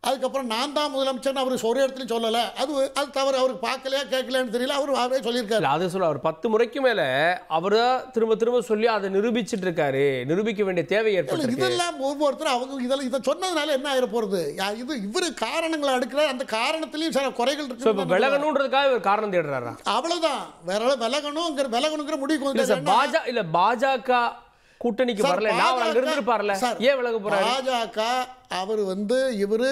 அதுக்கப்புறம் நான் தான் முதலமைச்சர்னு அவர் ஒரு இடத்துலையும் சொல்லலை. அது தவறு. அவருக்கு பார்க்கலையா கேட்கலன்னு தெரியல. அவரே சொல்லியிருக்காரு. அது சொல்ல அவர் 10 முறைக்கு மேலே அவர் திரும்ப சொல்லி அதை நிரூபிச்சுட்டு இருக்காரு. நிரூபிக்க வேண்டிய தேவை ஏற்பட்டு இதெல்லாம் ஒவ்வொருத்தரும் அவங்க இதை சொன்னதுனால என்ன ஆயிட போகிறது? இவர் காரணங்களை அடுக்கிறார். அந்த காரணத்திலையும் சில குறைகள் இருக்கு. விலகணுன்றதுக்காக இவர் காரணம் தேடுறாரா? அவ்வளவுதான். வேற விலகணுங்கிற முடிவுக்கு பாஜக கூட்டணிக்கு வரல, நான் அங்க இருந்திருப்பார்ல, ஏன் விலக போறாரு? பாஜக அவர் இவர்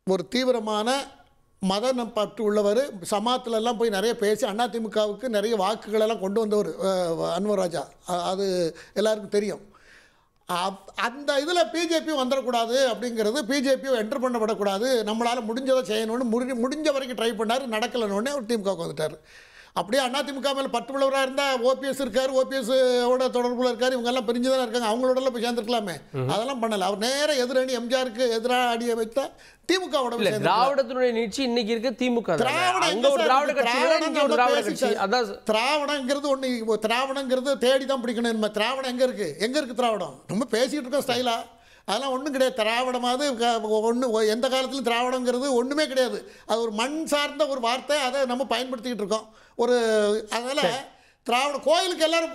ஒரு தீவிரமான மத பற்று உள்ளவர். சமாத்துல எல்லாம் போய் நிறைய பேசி அதிமுகவுக்கு நிறைய வாக்குகள் எல்லாம் கொண்டு வந்தவர் அன்வர் ராஜா. அது எல்லாருக்கும் தெரியும். அந்த இதில் பிஜேபி வந்துடக்கூடாது அப்படிங்கிறது, பிஜேபியை என்டர் பண்ணப்படக்கூடாது, நம்மளால் முடிஞ்சதை செய்யணும்னு முடிஞ்ச வரைக்கும் ட்ரை பண்ணார். நடக்கலைன்னு அவர் திமுகவுக்கு வந்துட்டார். அப்படியே அதிமுக மேலே பற்றுள்ளவராக இருந்தால் ஓபிஎஸ் இருக்கார், ஓபிஎஸோட தொடர்பில் இருக்கார், இவங்கெல்லாம் பிரிஞ்சு தானே இருக்காங்க, அவங்களோடலாம் போய் சேர்ந்துருக்கலாமே. அதெல்லாம் பண்ணலை. அவர் நேர எதிரணி எம்ஜிஆருக்கு எதிராக அடியை வைத்த திமுகவோட. திராவிடத்தினுடைய நீட்சி இன்னைக்கு இருக்கு திமுக. திராவிடங்கிறது ஒன்று, திராவிடங்கிறது தேடி தான் பிடிக்கணும். நம்ம திராவிடம் எங்கே இருக்கு திராவிடம்? நம்ம பேசிக்கிட்டு இருக்கோம் ஸ்டைலா. அதெல்லாம் ஒன்றும் கிடையாது. திராவிடமாவது எந்த காலத்திலும் திராவிடங்கிறது ஒன்றுமே கிடையாது. அது ஒரு மண் சார்ந்த ஒரு வார்த்தை. அதை நம்ம பயன்படுத்திக்கிட்டு இருக்கோம். அதனால் திராவிட கோயிலுக்கு எல்லாரும்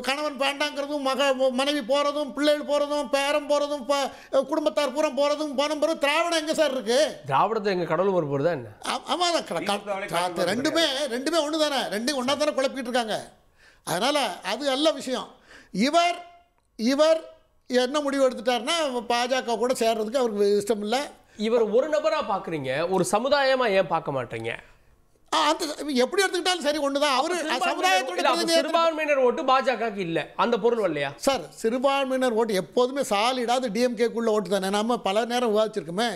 கணவன் வேண்டாங்கிறதும், மனைவி போகிறதும், பிள்ளைகள் போகிறதும், பேரம் போகிறதும், குடும்பத்தார் பூரம் போகிறதும் போன பிறகு திராவிடம் எங்கே சார் இருக்கு? திராவிடத்தை எங்கள் கடவுள் ஒரு பொருள் தான். ஆமாம், ரெண்டுமே ஒன்று தானே. ரெண்டும் ஒன்றா தானே குழப்பிக்கிட்டு இருக்காங்க. அதனால் அது நல்ல விஷயம். இவர் என்ன முடிவு எடுத்துட்டாருன்னா பாஜக கூட சேர்றதுக்கு அவருக்கு இஷ்டம் இல்லை. இவர் ஒரு நபராக பார்க்குறீங்க, ஒரு சமுதாயமாக ஏன் பார்க்க மாட்டீங்க? அந்த எப்படி எடுத்துக்கிட்டாலும் சரி ஒண்ணுதான். அவரு சமுதாயத்தோட சிறுபான்மையினர் ஓட்டு பாஜகவுக்கு இல்ல, அந்த பொருள் இல்லையா சார்? சிறுபான்மையினர் ஓட்டு எப்போதுமே சாலிடாது டிஎம்கேக்குள்ள ஓட்டு தானே. நம்ம பல நேரம் விவாதிச்சிருக்கோமே.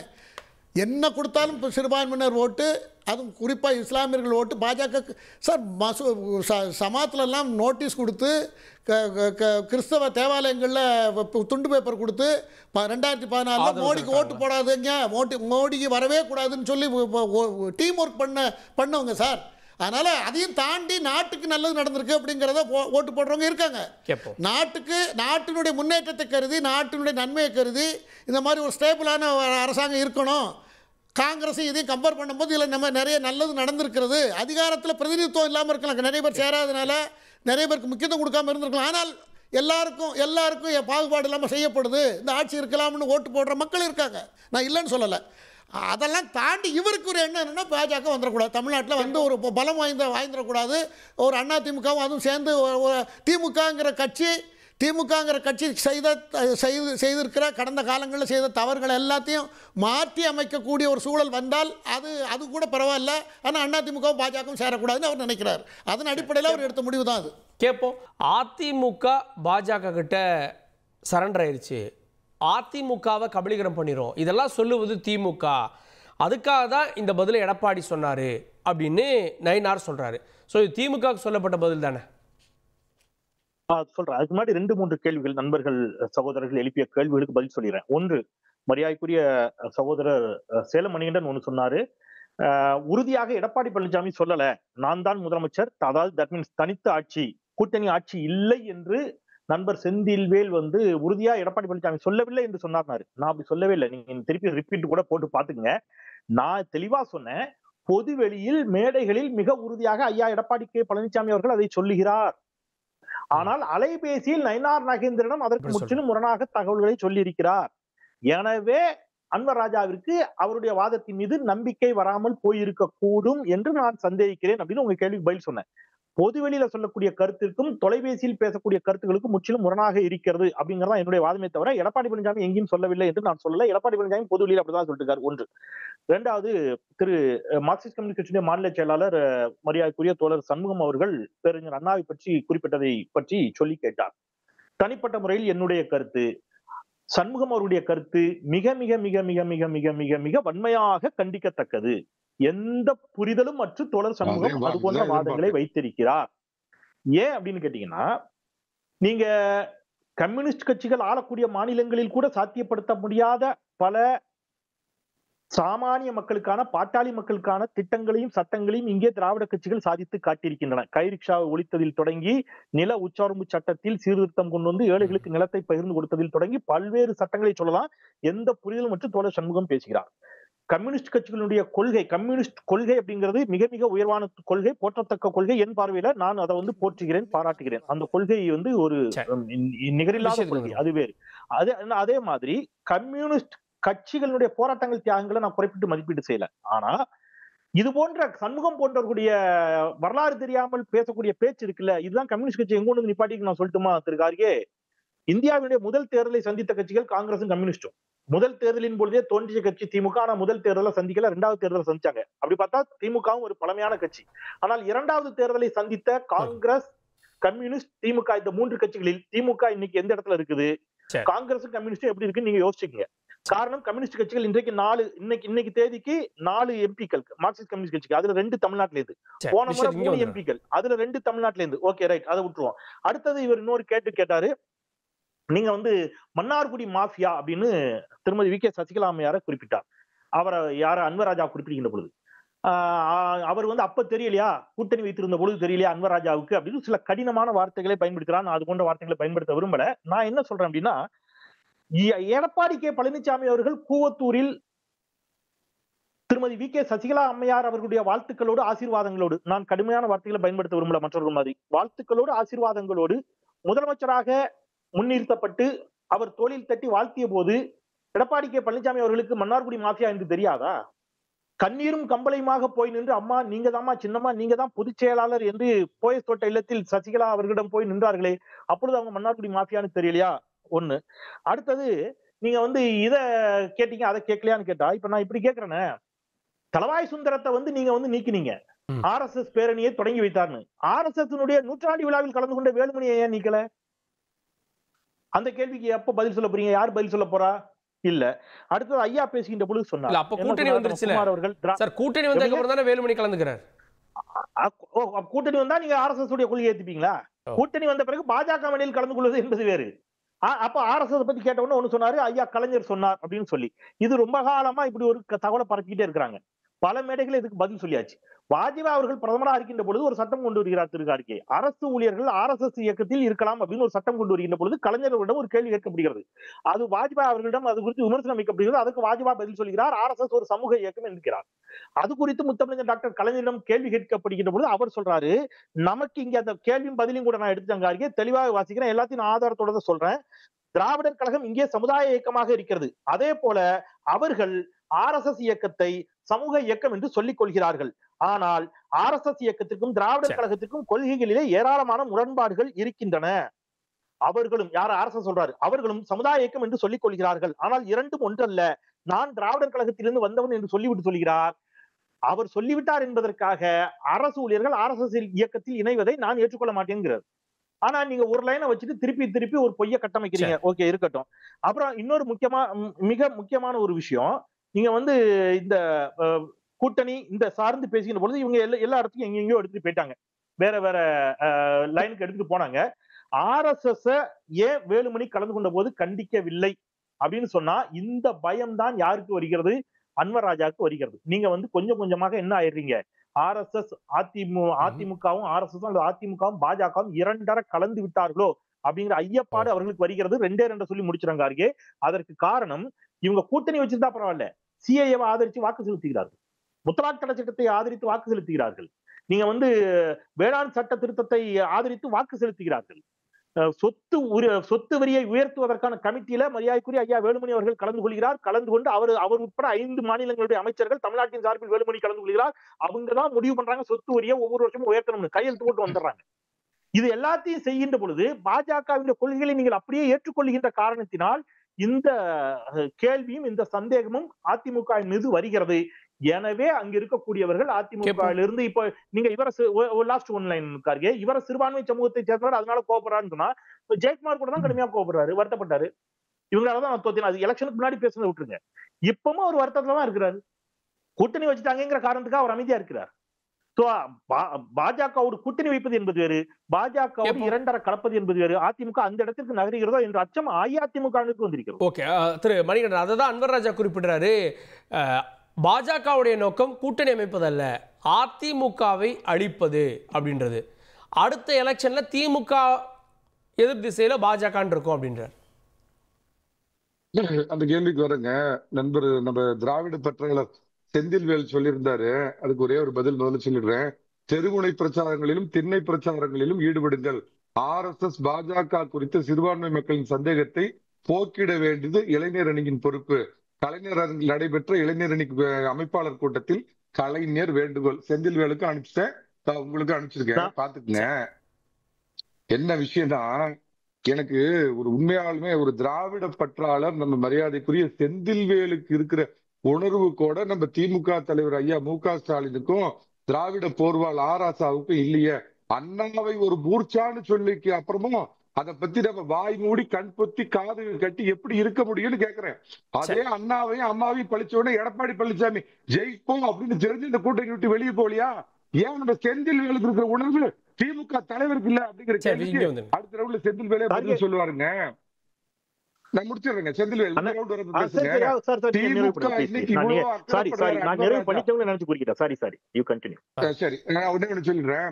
என்ன கொடுத்தாலும் இப்போ சிறுபான்மையினர் ஓட்டு, அதுவும் குறிப்பாக இஸ்லாமியர்கள் ஓட்டு பாஜக. சார் சமாத்துலலாம் நோட்டீஸ் கொடுத்து, கிறிஸ்தவ தேவாலயங்களில் துண்டு பேப்பர் கொடுத்து 2014 மோடிக்கு ஓட்டு போடாதுங்க, மோடிக்கு வரவே கூடாதுன்னு சொல்லி டீம் ஒர்க் பண்ணவங்க சார். அதனால் அதையும் தாண்டி நாட்டுக்கு நல்லது நடந்திருக்கு அப்படிங்கிறத ஓட்டு போடுறவங்க இருக்காங்க. நாட்டினுடைய முன்னேற்றத்தை கருதி, நாட்டினுடைய நன்மையை கருதி இந்த மாதிரி ஒரு ஸ்டேபிளான அரசாங்கம் இருக்கணும். காங்கிரஸ் இதையும் கம்பேர் பண்ணும்போது இதில் நம்ம நிறைய நல்லது நடந்திருக்கிறது. அதிகாரத்தில் பிரதிநிதித்துவம் இல்லாமல் இருக்கலாம், நிறைய பேர் சேராதனால நிறைய பேருக்கு முக்கியத்துவம் கொடுக்காமல் இருந்திருக்கலாம். ஆனால் எல்லாருக்கும் பாகுபாடு இல்லாமல் செய்யப்படுது, இந்த ஆட்சி இருக்கலாம்னு ஓட்டு போடுற மக்கள் இருக்காங்க. நான் இல்லைன்னு சொல்லலை. அதெல்லாம் தாண்டி இவருக்கு ஒரு எண்ணம் என்னென்னா பாஜக வந்துடக்கூடாது, தமிழ்நாட்டில் ஒரு பலம் வாய்ந்துடக்கூடாது. ஒரு அதிமுகவும் அதுவும் சேர்ந்து திமுகங்கிற கட்சி செய்திருக்கிற கடந்த காலங்களில் செய்த தவறுகள் எல்லாத்தையும் மாற்றி அமைக்கக்கூடிய ஒரு சூழல் வந்தால் அது கூட பரவாயில்ல. ஆனால் அதிமுகவும் பாஜகவும் சேரக்கூடாதுன்னு அவர் நினைக்கிறார். அதன் அடிப்படையில் அவர் எடுத்த முடிவு தான் அது. கேட்போம். அதிமுக பாஜக கிட்ட சரண்டர் ஆயிடுச்சு, அதிமுகவை கபலீகரம் பண்ணிடும், இதெல்லாம் சொல்லுவது திமுக. அதுக்காக தான் இந்த பதிலை எடப்பாடி சொன்னார் அப்படின்னு நயினார் சொல்கிறாரு. ஸோ இது திமுக சொல்லப்பட்ட பதில் தானே? சொல்றேன். அதுக்கு முன்னாடி 2-3 கேள்விகள் நண்பர்கள் சகோதரர்கள் எழுப்பிய கேள்விகளுக்கு பதில் சொல்லிடுறேன். ஒன்று, மரியாதைக்குரிய சகோதரர் சேலம் மணிகண்டன் ஒன்று சொன்னாரு. உறுதியாக எடப்பாடி பழனிசாமி சொல்லல, நான் தான் முதலமைச்சர், அதாவது தட் மீன்ஸ் தனித்த ஆட்சி, கூட்டணி ஆட்சி இல்லை என்று நண்பர் செந்தில்வேல் உறுதியா எடப்பாடி பழனிசாமி சொல்லவில்லை என்று சொன்னார்னாரு. நான் அப்படி சொல்லவே இல்லை. நீங்க திருப்பி ரிப்பீட் கூட போட்டு பாத்துக்கங்க. நான் தெளிவா சொன்னேன், பொதுவெளியில் மேடைகளில் மிக உறுதியாக ஐயா எடப்பாடி கே பழனிசாமி அவர்கள் அதை சொல்லுகிறார். ஆனால் அலைபேசியில் நயினார் நாகேந்திரனிடம் அதற்கு முற்றிலும் முரணாக தகவல்களை சொல்லி இருக்கிறார். எனவே அன்வர் ராஜாவிற்கு அவருடைய வாதத்தின் மீது நம்பிக்கை வராமல் போயிருக்க கூடும் என்று நான் சந்தேகிக்கிறேன் அப்படின்னு உங்க கேள்விக்கு பதில் சொன்னேன். பொதுவெளியில சொல்லக்கூடிய கருத்திற்கும் தொலைபேசியில் பேசக்கூடிய கருத்துக்களுக்கும் முற்றிலும் முரணாக இருக்கிறது அப்படிங்கறதான் என்னுடைய வாதமே தவிர எடப்பாடி பழனிசாமி எங்கேயும் சொல்லவில்லை என்று நான் சொல்லல. எடப்பாடி பழனிசாமி பொதுவெளியில் அப்படிதான் சொல்லிட்டு இருக்காரு. ஒன்று. இரண்டாவது, திரு மார்க்சிஸ்ட் கம்யூனிஸ்ட் கட்சியுடைய மாநில செயலாளர் மரியாதைக்குரிய தோழர் சண்முகம் அவர்கள் பேரறிஞர் அண்ணாவை பற்றி குறிப்பிட்டதை பற்றி சொல்லி கேட்டார். தனிப்பட்ட முறையில் என்னுடைய கருத்து, சண்முகம் அவருடைய கருத்து மிக மிக மிக மிக மிக மிக மிக மிக வன்மையாக கண்டிக்கத்தக்கது. எந்த புரிதலும் மற்றும் தோழர் சண்முகம் அது போன்ற வாதங்களை வைத்திருக்கிறார். ஏன் அப்படின்னு கேட்டீங்கன்னா, நீங்க கம்யூனிஸ்ட் கட்சிகள் ஆளக்கூடிய மாநிலங்களில் கூட சாத்தியப்படுத்த முடியாத பல சாமானிய மக்களுக்கான, பாட்டாளி மக்களுக்கான திட்டங்களையும் சட்டங்களையும் இங்கே திராவிட கட்சிகள் சாதித்து காட்டியிருக்கின்றன. கைரிக்ஷாவை ஒழித்ததில் தொடங்கி, நில உச்சார்பு சட்டத்தில் சீர்திருத்தம் கொண்டு வந்து ஏழைகளுக்கு நிலத்தை பகிர்ந்து கொடுத்ததில் தொடங்கி பல்வேறு சட்டங்களை சொல்லலாம். எந்த புரிதல் மற்றும் தோழர் சண்முகம் பேசுகிறார். கம்யூனிஸ்ட் கட்சிகளுடைய கொள்கை, கம்யூனிஸ்ட் கொள்கை அப்படிங்கிறது மிக மிக உயர்வான கொள்கை, போற்றத்தக்க கொள்கை. என் பார்வையில நான் அதை வந்து போற்றுகிறேன், பாராட்டுகிறேன். அந்த கொள்கை வந்து ஒரு நிகரில்லாத கொள்கை, அது வேறு. அதே மாதிரி கம்யூனிஸ்ட் கட்சிகளுடைய போராட்டங்கள், தியாகங்களை நான் குறிப்பிட்டு மதிப்பீடு செய்யல. ஆனா இது போன்ற சண்முகம் போன்றவர்களுடைய வரலாறு தெரியாமல் பேசக்கூடிய பேச்சு இருக்குல்ல, இதுதான் கம்யூனிஸ்ட் கட்சி எங்க கொண்டு நிப்பாட்டிக்கு நான் சொல்லட்டுமா திரு கார்கே? இந்தியாவினுடைய முதல் தேர்தலை சந்தித்த கட்சிகள் காங்கிரசும் கம்யூனிஸ்டும். முதல் தேர்தலின் பொழுதே தோன்றிய கட்சி திமுக. ஆனா முதல் தேர்தலை சந்திக்கல, இரண்டாவது தேர்தலை சந்திச்சாங்க. அப்படி பார்த்தா திமுகவும் ஒரு பழமையான கட்சி. ஆனால் இரண்டாவது தேர்தலை சந்தித்த காங்கிரஸ், கம்யூனிஸ்ட், திமுக, இந்த மூன்று கட்சிகளில் திமுக இன்னைக்கு எந்த இடத்துல இருக்குது, காங்கிரசும் கம்யூனிஸ்டும் எப்படி இருக்குன்னு நீங்க யோசிச்சுக்கீங்க. காரணம், கம்யூனிஸ்ட் கட்சிகள் இன்றைக்கு இன்னைக்கு தேதிக்கு 4 எம்பிக்கள் மார்க்சிஸ்ட் கம்யூனிஸ்ட் கட்சிக்கு, அதுல 2 தமிழ்நாட்டுல இருந்து. போன முறை 3 எம்பிக்கள், அதுல 2 தமிழ்நாட்டுல இருந்து. ஓகே ரைட், அதை விட்டுருவோம். அடுத்தது இவர் இன்னொரு கேட்டாரு, நீங்க வந்து மன்னார்குடி மாஃபியா அப்படின்னு திருமதி வி.கே. சசிகலா அம்மையாரை குறிப்பிட்டார். அவரை யார அன்வர் ராஜா குறிப்பிடுகின்ற பொழுது அவர் வந்து அப்ப தெரியலையா, கூட்டணி வைத்திருந்த பொழுது தெரியலையா அன்வர் ராஜாவுக்கு அப்படின்னு சில கடினமான வார்த்தைகளை பயன்படுத்துறான். அது போன்ற வார்த்தைகளை பயன்படுத்த விரும்பல. நான் என்ன சொல்றேன் அப்படின்னா, எடப்பாடி கே. பழனிசாமி அவர்கள் கூவத்தூரில் திருமதி வி.கே. சசிகலா அம்மையார் அவர்களுடைய வாழ்த்துக்களோடு ஆசீர்வாதங்களோடு, நான் கடுமையான வார்த்தைகளை பயன்படுத்த விரும்பல மற்றவர்கள் மாதிரி, வாழ்த்துக்களோடு ஆசீர்வாதங்களோடு முதலமைச்சராக முன்னிறுத்தப்பட்டு அவர் தோளில் தட்டி வாழ்த்திய போது எடப்பாடி கே. பழனிசாமி அவர்களுக்கு மன்னார்குடி மாஃபியா என்று தெரியாதா? கண்ணீரும் கம்பளையுமாக போய் நின்று, அம்மா நீங்க தான்மா சின்னம்மா, நீங்க தான் பொதுச் செயலாளர் என்று போயஸ் தோட்ட இல்லத்தில் சசிகலா அவர்களிடம் போய் நின்றார்களே, அப்பொழுது அவங்க மன்னார்குடி மாஃபியான்னு தெரியலையா? ஒண்ணு. அடுத்தது, நீங்க வந்து இத கேட்டீங்க, அதை கேட்கலையான்னு கேட்டா, இப்ப நான் இப்படி கேட்கிறேன்னு, தலவாய் சுந்தரத்தை வந்து நீங்க வந்து நீக்கினீங்க, RSS பேரணியை தொடங்கி வைத்தார்னு. RSS நூற்றாண்டு விழாவில் கலந்து கொண்ட வேலுமணியை ஏன் நீக்கல? அந்த கேள்விக்கு எப்ப பதில் சொல்ல போறீங்க? யார் பதில் சொல்ல போறா? இல்ல. அடுத்தது ஐயா பேசுகின்ற பொழுது சொன்னார், அப்ப கூட்டணி வந்துருச்சுல சார், கூட்டணி வந்ததுக்கு அப்புறம் தானே வேலுமணி கலந்துக்கிறார். கூட்டணி வந்தா நீங்க RSS உடைய கொள்கையை ஏத்துப்பீங்களா? கூட்டணி வந்த பிறகு பாஜக மணியில் கலந்து கொள்வது என்பது வேறு. அப்ப RSS பத்தி கேட்ட உடனே ஒண்ணு சொன்னாரு, ஐயா கலைஞர் சொன்னார் அப்படின்னு சொல்லி. இது ரொம்ப காலமா இப்படி ஒரு தகவலை பரப்பிக்கிட்டே இருக்கிறாங்க. பல மேடைகள் இதுக்கு பதில் சொல்லியாச்சு. வாஜ்பாய் அவர்கள் பிரதமராக இருக்கின்ற பொழுது ஒரு சட்டம் கொண்டு வருகிறார் திரு கார்கே, அரசு ஊழியர்கள் RSS இயக்கத்தில் இருக்கலாம் அப்படின்னு ஒரு சட்டம் கொண்டு வருகின்ற பொழுது கலைஞர்களிடம் ஒரு கேள்வி கேட்கப்படுகிறது. அது வாஜ்பாய் அவர்களிடம் அது குறித்து விமர்சனம் வைக்கப்படுகிறது. அதுக்கு வாஜ்பாய் பதில் சொல்கிறார், RSS ஒரு சமூக இயக்கம் என்கிறார். அது குறித்து முத்தமிழர் டாக்டர் கலைஞரிடம் கேள்வி கேட்கப்படுகின்ற பொழுது அவர் சொல்றாரு, நமக்கு இங்க அந்த கேள்வியும் பதிலையும் கூட நான் எடுத்துட்டேன் கார்கே, தெளிவாக வாசிக்கிறேன், எல்லாத்தையும் ஆதாரத்தோட தான் சொல்றேன். திராவிடர் கழகம் இங்கே சமுதாய இயக்கமாக இருக்கிறது. அதே போல அவர்கள் RSS இயக்கத்தை சமூக இயக்கம் என்று சொல்லிக் கொள்கிறார்கள். ஆனால் RSS இயக்கத்திற்கும் திராவிடர் கழகத்திற்கும் கொள்கைகளிலே ஏராளமான முரண்பாடுகள் இருக்கின்றன. அவர்களும், யார் RSS சொல்றாரு, அவர்களும் சமுதாய இயக்கம் என்று சொல்லிக் கொள்கிறார்கள். ஆனால் இரண்டும் ஒன்றல்ல. நான் திராவிடர் கழகத்திலிருந்து வந்தவன் என்று சொல்லிவிட்டு சொல்கிறார். அவர் சொல்லிவிட்டார் என்பதற்காக அரசு ஊழியர்கள் RSS இயக்கத்தில் இணைவதை நான் ஏற்றுக்கொள்ள மாட்டேங்கிறார். ஆனா நீங்க ஒரு லைனை வச்சுட்டு திருப்பி ஒரு பொய்ய கட்டமைக்கிறீங்க. ஓகே, இருக்கட்டும். அப்புறம் இன்னொரு மிக முக்கியமான ஒரு விஷயம், நீங்க வந்து இந்த கூட்டணி இந்த சார்ந்து பேசுகிற பொழுது இவங்க எல்லா இடத்துக்கும் எங்கெங்கயோ எடுத்துட்டு போயிட்டாங்க, வேற வேற லைனுக்கு எடுத்துட்டு போனாங்க. RSS ஏன் வேலுமணி கலந்து கொண்ட போது கண்டிக்கவில்லை அப்படின்னு சொன்னா, இந்த பயம் தான் யாருக்கு வருகிறது? அன்வர் ராஜாவுக்கு வருகிறது. நீங்க வந்து கொஞ்சம் கொஞ்சமாக என்ன ஆயிடுறீங்க, RSS அதிமுகவும் RSS அதிமுகவும் பாஜகவும் இரண்டரை கலந்து விட்டார்களோ அப்படிங்கிற ஐயப்பாடு அவர்களுக்கு வருகிறது. 2 சொல்லி முடிச்சிருக்காங்க கார்கே. அதற்கு காரணம், இவங்க கூட்டணி வச்சிருந்தா பரவாயில்ல, CAA ஆதரிச்சு வாக்கு செலுத்துகிறார்கள், முத்தலாக் தடை சட்டத்தை ஆதரித்து வாக்கு செலுத்துகிறார்கள், நீங்க வந்து வேளாண் சட்ட திருத்தத்தை ஆதரித்து வாக்கு செலுத்துகிறார்கள், சொத்து வரியை உயர்த்துவதற்கான கமிட்டியில மரியாதைக்குரிய ஐயா வேலுமணி அவர்கள் கலந்து கொள்கிறார். கலந்து கொண்டு அவர் உட்பட 5 மாநிலங்களுடைய அமைச்சர்கள் தமிழ்நாட்டின் சார்பில் வேலுமணி கலந்து கொள்கிறார். அவங்கதான் முடிவு பண்றாங்க சொத்து வரியை ஒவ்வொரு வருஷமும் உயர்த்தணும்னு, கையெழுத்து போட்டு வந்துடுறாங்க. இது எல்லாத்தையும் செய்கின்ற பொழுது பாஜகவின் கொள்கைகளை நீங்கள் அப்படியே ஏற்றுக்கொள்கின்ற காரணத்தினால் இந்த கேள்வியும் இந்த சந்தேகமும் அதிமுக மீது வருகிறது. எனவே அங்க இருக்கக்கூடியவர்கள் அதிமுகவிலிருந்து, இப்ப நீங்க லாஸ்ட் ஒன் லைன் இருக்காரு, இவர சிறுபான்மை சமூகத்தை சேர்ந்தவர் அதனால கோபப்படுறாருன்னு சொன்னா, ஜெயக்குமார் கூட தான் கடுமையா கோபப்படுறாரு, வருத்தப்பட்டாரு. இவங்களாலதான் அது எலெக்ஷனுக்கு முன்னாடி பேசுனதை விட்டுருங்க, இப்பவும் ஒரு வருத்தத்துல தான் இருக்கிறாரு. கூட்டணி வச்சுட்டாங்கிற காரணத்துக்காக அவர் அமைதியா இருக்கிறார். பாஜகவோடு கூட்டணி வைப்பது என்பது வேறு, பாஜகவோடு இரண்டரை கலப்பது என்பது வேறு. அதிமுக அந்த இடத்திற்கு நகர்கிறதோ என்ற அச்சம் அஇஅதிமுக வந்திருக்கிறது. ஓகே திரு மணிகண்டன், அதை தான் அன்வர் ராஜா குறிப்பிடுறாரு. பாஜகவுடைய நோக்கம் கூட்டணி அமைப்பதல்ல, அதிமுகவை அழிப்பது அப்படின்றது. அடுத்த எலெக்ஷன்ல திமுக எதிர் திசையில பாஜக இருக்கும் அப்படின்றார். அந்த கேள்விக்கு வரங்க நண்பர், நம்ம திராவிட பற்றாளர் செந்தில்வேல் சொல்லியிருந்தாரு. அதுக்கு ஒரே ஒரு பதில் முதல்ல சொல்லிடுறேன். தெருமுனை பிரச்சாரங்களிலும் திண்ணை பிரச்சாரங்களிலும் ஈடுபடுங்கள். RSS பாஜக குறித்த சிறுபான்மை மக்களின் சந்தேகத்தை போக்கிட வேண்டியது இளைஞர் அணியின் பொறுப்பு. கலைஞர் அரங்கில் நடைபெற்ற இளைஞர் அணி அமைப்பாளர் கூட்டத்தில் கலைஞர் வேண்டுகோள். செந்தில்வேலுக்கு அனுப்பிச்சிட்டேன், உங்களுக்கு அனுப்பிச்சிருக்கேன், பாத்துக்குங்க. என்ன விஷயம்னா, எனக்கு ஒரு உண்மையாலுமே ஒரு திராவிட பற்றாளர் நம்ம மரியாதைக்குரிய செந்தில்வேலுக்கு இருக்கிற உணர்வு கூட நம்ம திமுக தலைவர் ஐயா மு.க. ஸ்டாலினுக்கும் திராவிட போர்வால் ஆராசாவுக்கும் இல்லையே. அண்ணாவை ஒரு மூர்ச்சான்னு சொல்லிக்கு அப்புறமும் அதை பத்தி நம்ம வாய் மூடி கண் பொத்தி காது கட்டி எப்படி இருக்க முடியும்னு கேக்குறேன். அதே அண்ணாவையும் அம்மாவையும் பழிச்ச உடனே எடப்பாடி பழனிசாமி ஜெயிப்போம் அப்படின்னு தெரிஞ்சு இந்த கூட்டணி விட்டு வெளியே போலியா? ஏன் நம்ம செந்தில்வேலுக்கு இருக்கிற உணர்வு திமுக தலைவருக்கு இல்ல அப்படிங்கிற கேள்விக்கு அடுத்த ரவுண்ட்ல செந்தில்வேலே பதில் சொல்லுவாருங்க. நான் முடிச்சிடுறேங்க. செந்தில்வேல் சரி, நான் உடனே சொல்லிடுறேன்.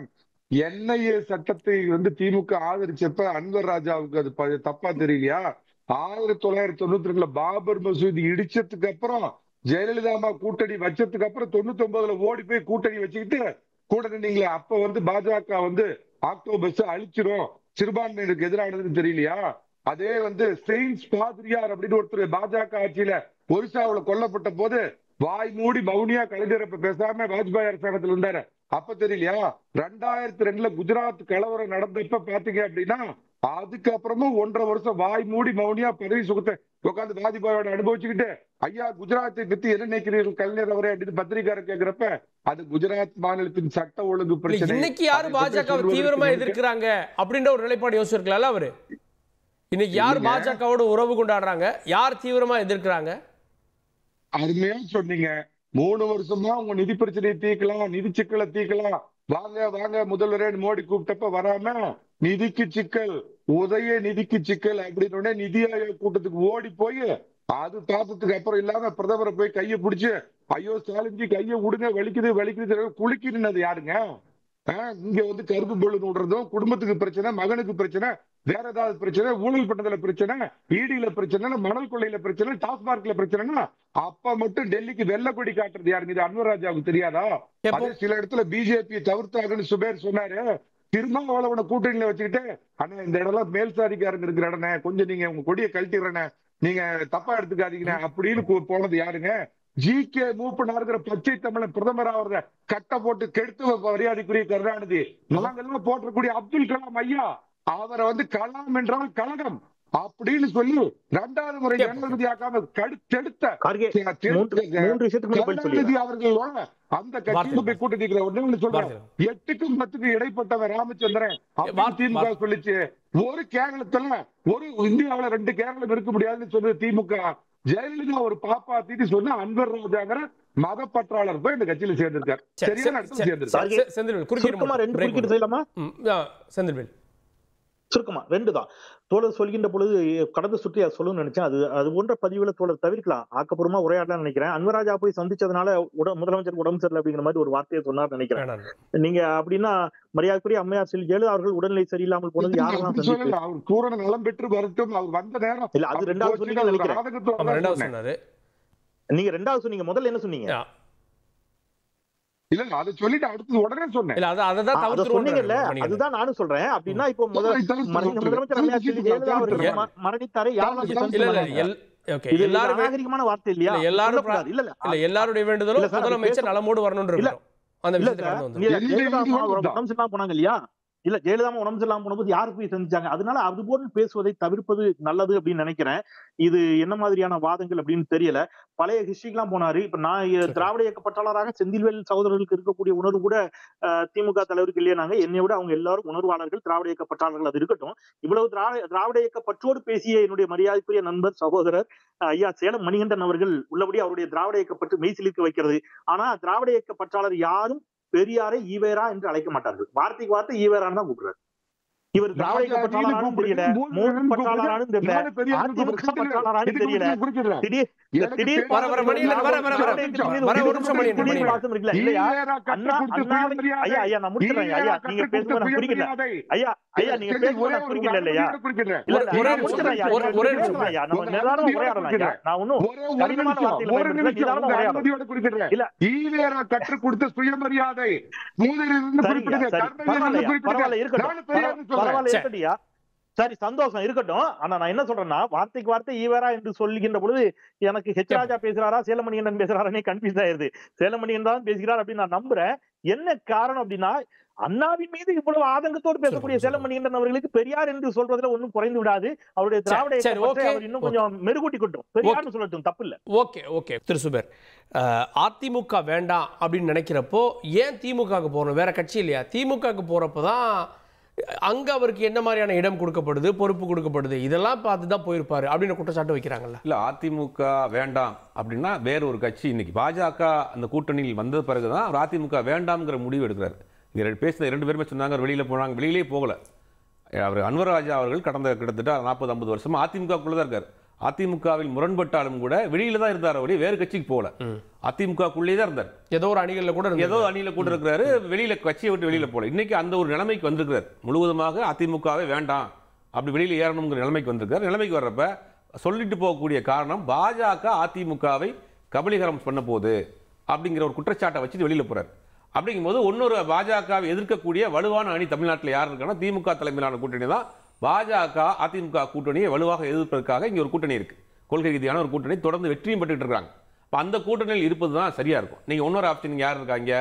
NIA சட்டத்தை திமுக ஆதரிச்சப்ப அன்வர் ராஜாவுக்கு அது தப்பா தெரியலையா? 1992 பாபர் மசூதி இடிச்சதுக்கு அப்புறம் ஜெயலலிதா அம்மா கூட்டணி வச்சதுக்கு அப்புறம் 99ல ஓடி போய் கூட்டணி வச்சுக்கிட்டு கூட நின்னீங்களே, அப்ப பாஜக ஆக்டோபஸ் அழிச்சிரும், சிறுபான்மையினருக்கு எதிரானதுன்னு தெரியலையா? அதே செயின்ஸ் பாதிரியார் அப்படின்னு ஒருத்தர் பாஜக ஆட்சியில ஒரிசாவுல கொல்லப்பட்ட போது வாய் மூடி மௌனியா கலைஞர் பேசாம வாஜ்பாய் அரசாங்கத்தில் இருந்தாரு, அப்ப தெரியலையா? 2002ல குஜராத் கலவரம் நடந்தப்ப பாத்தீங்க அப்படின்னா அதுக்கப்புறமும் 1.5 வருஷம் வாய் மூடி மௌனியா பதவி சுகத்தை உட்காந்து வாஜ்பாயோட அனுபவிச்சுக்கிட்டு ஐயா குஜராத்தை பத்தி என்ன நினைக்கிறீர்கள் கலைஞர் அவரே அப்படின்னு பத்திரிக்காரர் கேட்கிறப்ப அது குஜராத் மாநிலத்தின் சட்ட ஒழுங்கு பிரச்சனை. இன்னைக்கு யாரு பாஜக தீவிரமா எதிர்க்கிறாங்க அப்படின்ற ஒரு நிலைப்பாடு யோசிச்சிருக்கலாம்ல அவரு? இன்னைக்கு யார் பாஜகவோட உறவு கொண்டாடுறாங்க, யார் தீவிரமா எதிர்க்கிறாங்க? அருமையா சொன்னீங்க. 3 வருஷமா உங்க நிதி பிரச்சனையை தீர்க்கலாம், நிதி சிக்கலை தீர்க்கலாம், வாங்க வாங்க முதல்வரே மோடி கூப்பிட்டப்ப வராம நிதிக்கு சிக்கல், உதய நிதிக்கு சிக்கல் அப்படின்னு நிதி ஆயோக் கூட்டத்துக்கு ஓடி போய் அது பார்த்ததுக்கு அப்புறம் இல்லாம பிரதமரை போய் கையை பிடிச்சு ஐயோ ஸ்டாலின்ஜி கையை விடுங்க வலிக்குது வலிக்குது குலுக்கி நின்னது யாருங்க? இங்க கருப்பு பொழுது விடுறதும் குடும்பத்துக்கு பிரச்சனை, மகனுக்கு பிரச்சனை, வேற ஏதாவது பிரச்சனை, ஊழல் பண்ணதுல பிரச்சனை, ஈடியில பிரச்சனை, மணல் கொள்ளையில பிரச்சனை, டாஸ்மார்க்ல பிரச்சனைனா அப்ப மட்டும் டெல்லிக்கு வெள்ள கொடி காட்டுறது யாருங்க? இது அன்வர் ராஜாவுக்கு தெரியாதா? அதே சில இடத்துல பிஜேபி தவிர்த்தாங்கன்னு சுபேர் சொன்னாரு. திருமாவளவனை கூட்டணியில வச்சுக்கிட்டு ஆனா இந்த இடம் மேல் சாதிக்காரங்க இருக்கிற இடம், கொஞ்சம் நீங்க உங்க கொடியை கழட்டிடுறேன், நீங்க தப்பா எடுத்துக்காதீங்க அப்படின்னு போனது யாருங்க? GK மூப்பனாருங்கிற பச்சை தமிழன் பிரதமர் ஆகிறத கட்ட போட்டு கெடுத்து மரியாதைக்குரிய கருணாநிதி, நாங்கெல்லாம் போற்றக்கூடிய அப்துல் கலாம் ஐயா அவரை கலாம் என்றால் கழகம் அப்படின்னு சொல்லி 2வது முறை ஜனாதிபதி ஆக்காம கடுத்தெடுத்த கருணாநிதி அவர்களோட அந்த கட்சிக்கு போய் கூட்டணி சொல்றாங்க. 8க்கும் 10க்கும் இடைப்பட்டவர் ராமச்சந்திரன் திமுக சொல்லிச்சு. ஒரு கேரளத்துல ஒரு இந்தியாவில 2 கேரளம் இருக்க முடியாதுன்னு சொல்றது திமுக. ஜெயலலிதா ஒரு பாப்பா தீட்டி சொன்ன அன்வர் ராஜாங்கிற மதப்பற்றாளர் போய் இந்த கட்சியில சேர்ந்திருக்காரு. சரியான இடத்துல சேர்ந்திருக்காரு. சுருக்கமா 2 தான் தோழர் சொல்கின்ற பொழுது கடந்த சுற்றி அதை சொல்லணும்னு நினைச்சேன். அது போன்ற பதிவுகளை தோழர் தவிர்க்கலாம், ஆக்கப்பூர்வமா உரையாடலாம் நினைக்கிறேன். அன்வராஜா போய் சந்திச்சதுனால முதலமைச்சருக்கு உடம்பு சரியில்லை அப்படிங்கிற மாதிரி ஒரு வார்த்தையை சொன்னார் நினைக்கிறேன். நீங்க அப்படின்னா மரியாதைக்குரிய அம்மையார் ஜெயலலிதா அவர்கள் உடல்நிலை சரியில்லாமல் போனது யாரெல்லாம் அவர் பூரண நலம் பெற்று வரட்டும், அவர் வந்த நேரம் இல்ல, அது 2வது சொன்னீங்க நினைக்கிறேன். நீங்க 2வது சொன்னீங்க, முதல்ல என்ன சொன்னீங்க? இல்ல அதை சொல்லிட்டு அடுத்து உடனே சொன்னேன். சொன்னீங்கல்ல, அதுதான் நானும் சொல்றேன். அப்படின்னா இப்போ முதலமைச்சர் ஜெயலலிதா அவர்கள் மரணித்தாரே நாகரிகமான வார்த்தை இல்லையா? எல்லாருடைய வேண்டுதலும் முதலமைச்சர் நலமோடு வரணும். போனாங்க இல்லையா? இல்ல ஜெயலலிதா உடம்பு சரியில்லாம போனபோது யாரு போய் சந்திச்சாங்க? அதனால அது போன்று பேசுவதை தவிர்ப்பது நல்லது அப்படின்னு நினைக்கிறேன். இது என்ன மாதிரியான வாதங்கள் அப்படின்னு தெரியல. பழைய ஹிஸ்டரிக்கெல்லாம் போனாரு. இப்ப நான் திராவிட இயக்க பற்றாளராக செந்தில்வேல் சகோதரர்களுக்கு இருக்கக்கூடிய உணர்வு கூட திமுக தலைவருக்கு இல்லையானாங்க. என்னை விட அவங்க எல்லாரும் உணர்வாளர்கள், திராவிட இயக்க பற்றாளர்கள். அது இருக்கட்டும். இவ்வளவு திராவிட இயக்க பற்றோடு பேசிய என்னுடைய மரியாதைக்குரிய நண்பர் சகோதரர் ஐயா சேலம் மணிகண்டன் அவர்கள் உள்ளபடி அவருடைய திராவிட இயக்க பற்று மெய்சிலிருக்க வைக்கிறது. ஆனா திராவிட இயக்க பற்றாளர் யாரும் பெரியாரை ஈவேரா என்று அழைக்க மாட்டார்கள். வார்த்தைக்கு வார்த்தை ஈவேரான்னு தான் கூப்பிடுறாரு. இவர் திராவிட இயக்க பற்றாளரானும் தெரியல, மோடி பற்றாளரானும் தெரியல, அதிமுக பற்றாளரானும் தெரியல. கற்றுக் கொடுத்த சுயமரியாதை சரி, சந்தோஷம் இருக்கட்டும். ஆனா நான் என்ன சொல்றேன்னா, வார்த்தைக்கு வார்த்தை ஈவேரா என்று சொல்லுகின்ற பொழுது எனக்கு ஹெச் ராஜா பேசுறாரா சேலமணிகண்டன் பேசுறாரே கன்ஃபியூஸ் ஆயிருது. சேலமணிகண்டன் தான் பேசுகிறார் அப்படின்னு நான் நம்புறேன். என்ன காரணம் அப்படின்னா, அண்ணாவின் மீது இவ்வளவு ஆதங்கத்தோடு பேசக்கூடிய சேலமணிகண்டன் அவர்களுக்கு பெரியார் என்று சொல்றதுல ஒன்றும் குறைந்து விடாது. அவருடைய திராவிட இயக்கத்தை அவர் இன்னும் கொஞ்சம் மெருகூட்டி கொட்டும். பெரியார்னு சொல்லட்டும், தப்பு இல்ல. ஓகே திரு சுபேர், அதிமுக வேண்டாம் அப்படின்னு நினைக்கிறப்போ ஏன் திமுகவுக்கு போகணும்? வேற கட்சி இல்லையா? திமுகவுக்கு போறப்பதான் அங்க அவருக்கு என்ன மாதிரியான இடம் கொடுக்கப்படுது, பொறுப்பு கொடுக்கப்படுது, இதெல்லாம் பார்த்து தான் போயிருப்பாரு அப்படின்னு குற்றச்சாட்டு வைக்கிறாங்கல்ல. இல்ல அதிமுக வேண்டாம் அப்படின்னா வேற ஒரு கட்சி இன்னைக்கு பாஜக அந்த கூட்டணியில் வந்த பிறகுதான் அவர் அதிமுக வேண்டாம்ங்கிற முடிவு எடுக்கிறார். இங்க பேசுன 2 பேருமே சொன்னாங்க வெளியில போனாங்க, வெளியிலே போகல. அவர் அன்வர் ராஜா அவர்கள் கடந்த கிட்டத்தட்ட 40-50 வருஷமா அதிமுகக்குள்ள தான் இருக்காரு. அதிமுகவில் முரண்பட்டாலும் கூட வெளியில தான் இருந்தார், அவரே வேறு கட்சிக்கு போகல, அதிமுகக்குள்ளே தான் இருந்தார். ஏதோ ஒரு அணிகளில் கூட இருக்கிறாரு, வெளியில கட்சியை விட்டு வெளியில போல. இன்னைக்கு அந்த ஒரு நிலைமைக்கு வந்திருக்கிறார். முழுவதுமாக அதிமுகவே வேண்டாம், அப்படி வெளியில ஏறணுங்கிற நிலைமைக்கு வந்திருக்காரு. நிலைமைக்கு வர்றப்ப சொல்லிட்டு போகக்கூடிய காரணம் பாஜக அதிமுகவை கபலீகரம் பண்ண போகுது அப்படிங்கிற ஒரு குற்றச்சாட்டை வச்சுட்டு வெளியில போறாரு. அப்படிங்கும்போது இன்னொரு பாஜகவை எதிர்க்கக்கூடிய வலுவான அணி தமிழ்நாட்டில் யார் இருக்காங்கன்னா திமுக தலைமையிலான கூட்டணி தான். பாஜக அதிமுக கூட்டணியை வலுவாக எதிர்ப்பதற்காக இங்க ஒரு கூட்டணி இருக்கு, கொள்கை ரீதியான ஒரு கூட்டணி, தொடர்ந்து வெற்றியும் பெற்றுட்டு இருக்காங்க. அந்த கூட்டணியில் இருப்பது தான் சரியா இருக்கும். நீங்க இன்னொரு ஆப்ஷன் யார் இருக்காங்க?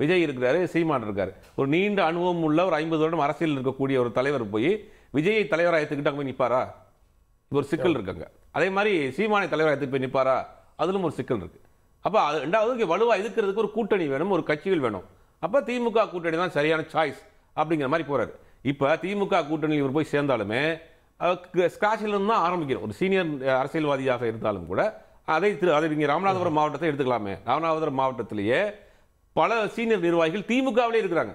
விஜய் இருக்கிறாரு, சீமான் இருக்காரு. ஒரு நீண்ட அனுபவம் உள்ள ஒரு 50 வருடம் அரசியல் இருக்கக்கூடிய ஒரு தலைவர் போய் விஜயை தலைவராக எடுத்துக்கிட்டு போய் நிற்பாரா? இது ஒரு சிக்கல் இருக்காங்க. அதே மாதிரி சீமானை தலைவராக எடுத்துட்டு போய் நிற்பாரா? அதிலும் ஒரு சிக்கல் இருக்கு. அப்ப ரெண்டாவது வலுவா எதிர்க்கிறதுக்கு ஒரு கூட்டணி வேணும், ஒரு கட்சிகள் வேணும். அப்ப திமுக கூட்டணி தான் சரியான சாய்ஸ் அப்படிங்கிற மாதிரி போறாரு. இப்ப திமுக கூட்டணியில் இவர் போய் சேர்ந்தாலுமே ஸ்கிராட்சில் இருந்து தான் ஆரம்பிக்கிறோம். ஒரு சீனியர் அரசியல்வாதியாக இருந்தாலும் கூட அதை இங்கே ராமநாதபுரம் மாவட்டத்தை எடுத்துக்கலாமே. ராமநாதபுரம் மாவட்டத்திலேயே பல சீனியர் நிர்வாகிகள் திமுகவிலே இருக்கிறாங்க.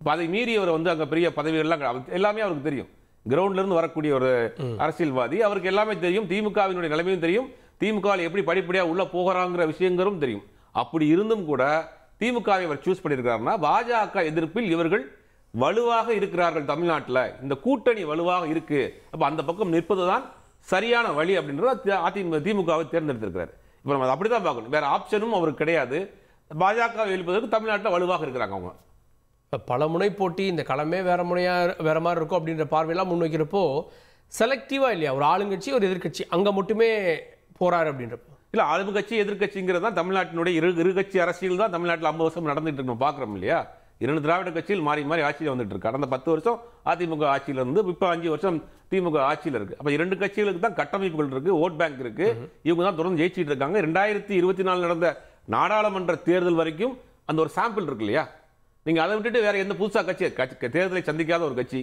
இப்போ அதை மீறி அவர் அங்கே பெரிய பதவிகள்லாம் எல்லாமே அவருக்கு தெரியும். கிரவுண்ட்ல இருந்து வரக்கூடிய ஒரு அரசியல்வாதி, அவருக்கு எல்லாமே தெரியும். திமுகவினுடைய நிலைமையும் தெரியும், திமுகவில் எப்படி படிப்படியாக உள்ள போகிறாங்கிற விஷயங்களும் தெரியும். அப்படி இருந்தும் கூட திமுகவை அவர் சூஸ் பண்ணியிருக்காருன்னா பாஜக எதிர்ப்பில் இவர்கள் வலுவாக இருக்கிறார்கள். தமிழ்நாட்டில் இந்த கூட்டணி வலுவாக இருக்கு. அப்ப அந்த பக்கம் நிற்பது தான் சரியான வழி அப்படின்றது திமுகவை தேர்ந்தெடுத்திருக்கிறார். இப்போ நம்ம அப்படிதான் பார்க்கணும், வேற ஆப்ஷனும் அவருக்கு கிடையாது. பாஜக எழுப்பதற்கு தமிழ்நாட்டில் வலுவாக இருக்கிறாங்க. அவங்க பல முனை போட்டி, இந்த களமே வேற மாதிரி இருக்கும் அப்படின்ற பார்வையெல்லாம் முன்வைக்கிறப்போ செலக்டிவா இல்லையா? ஒரு ஆளுங்கட்சி ஒரு எதிர்கட்சி அங்க மட்டுமே போறாரு அப்படின்றப்போ இல்ல, ஆளுங்கட்சி எதிர்கட்சிங்கிறது தான் தமிழ்நாட்டினுடைய இரு கட்சி அரசியல் தான் தமிழ்நாட்டில் 50 வருஷம் நடந்துட்டு இருக்கணும் பார்க்குறோம் இல்லையா? 2 திராவிட கட்சியில் மாறி மாறி ஆட்சியில் வந்துட்டு இருக்கு. கடந்த 10 வருஷம் அதிமுக ஆட்சியில இருந்து இப்போ 5 வருஷம் திமுக ஆட்சியில் இருக்கு. அப்ப 2 கட்சிகளுக்கு தான் கட்டமைப்புகள் இருக்கு, ஓட் பேங்க் இருக்கு, இவங்க தான் தொடர்ந்து ஜெயிச்சிட்டு இருக்காங்க. 2024 நடந்த நாடாளுமன்ற தேர்தல் வரைக்கும் அந்த ஒரு சாம்பிள் இருக்கு இல்லையா? நீங்க அதை விட்டுட்டு வேற எந்த புதுசா கட்சி தேர்தலை சந்திக்காத ஒரு கட்சி,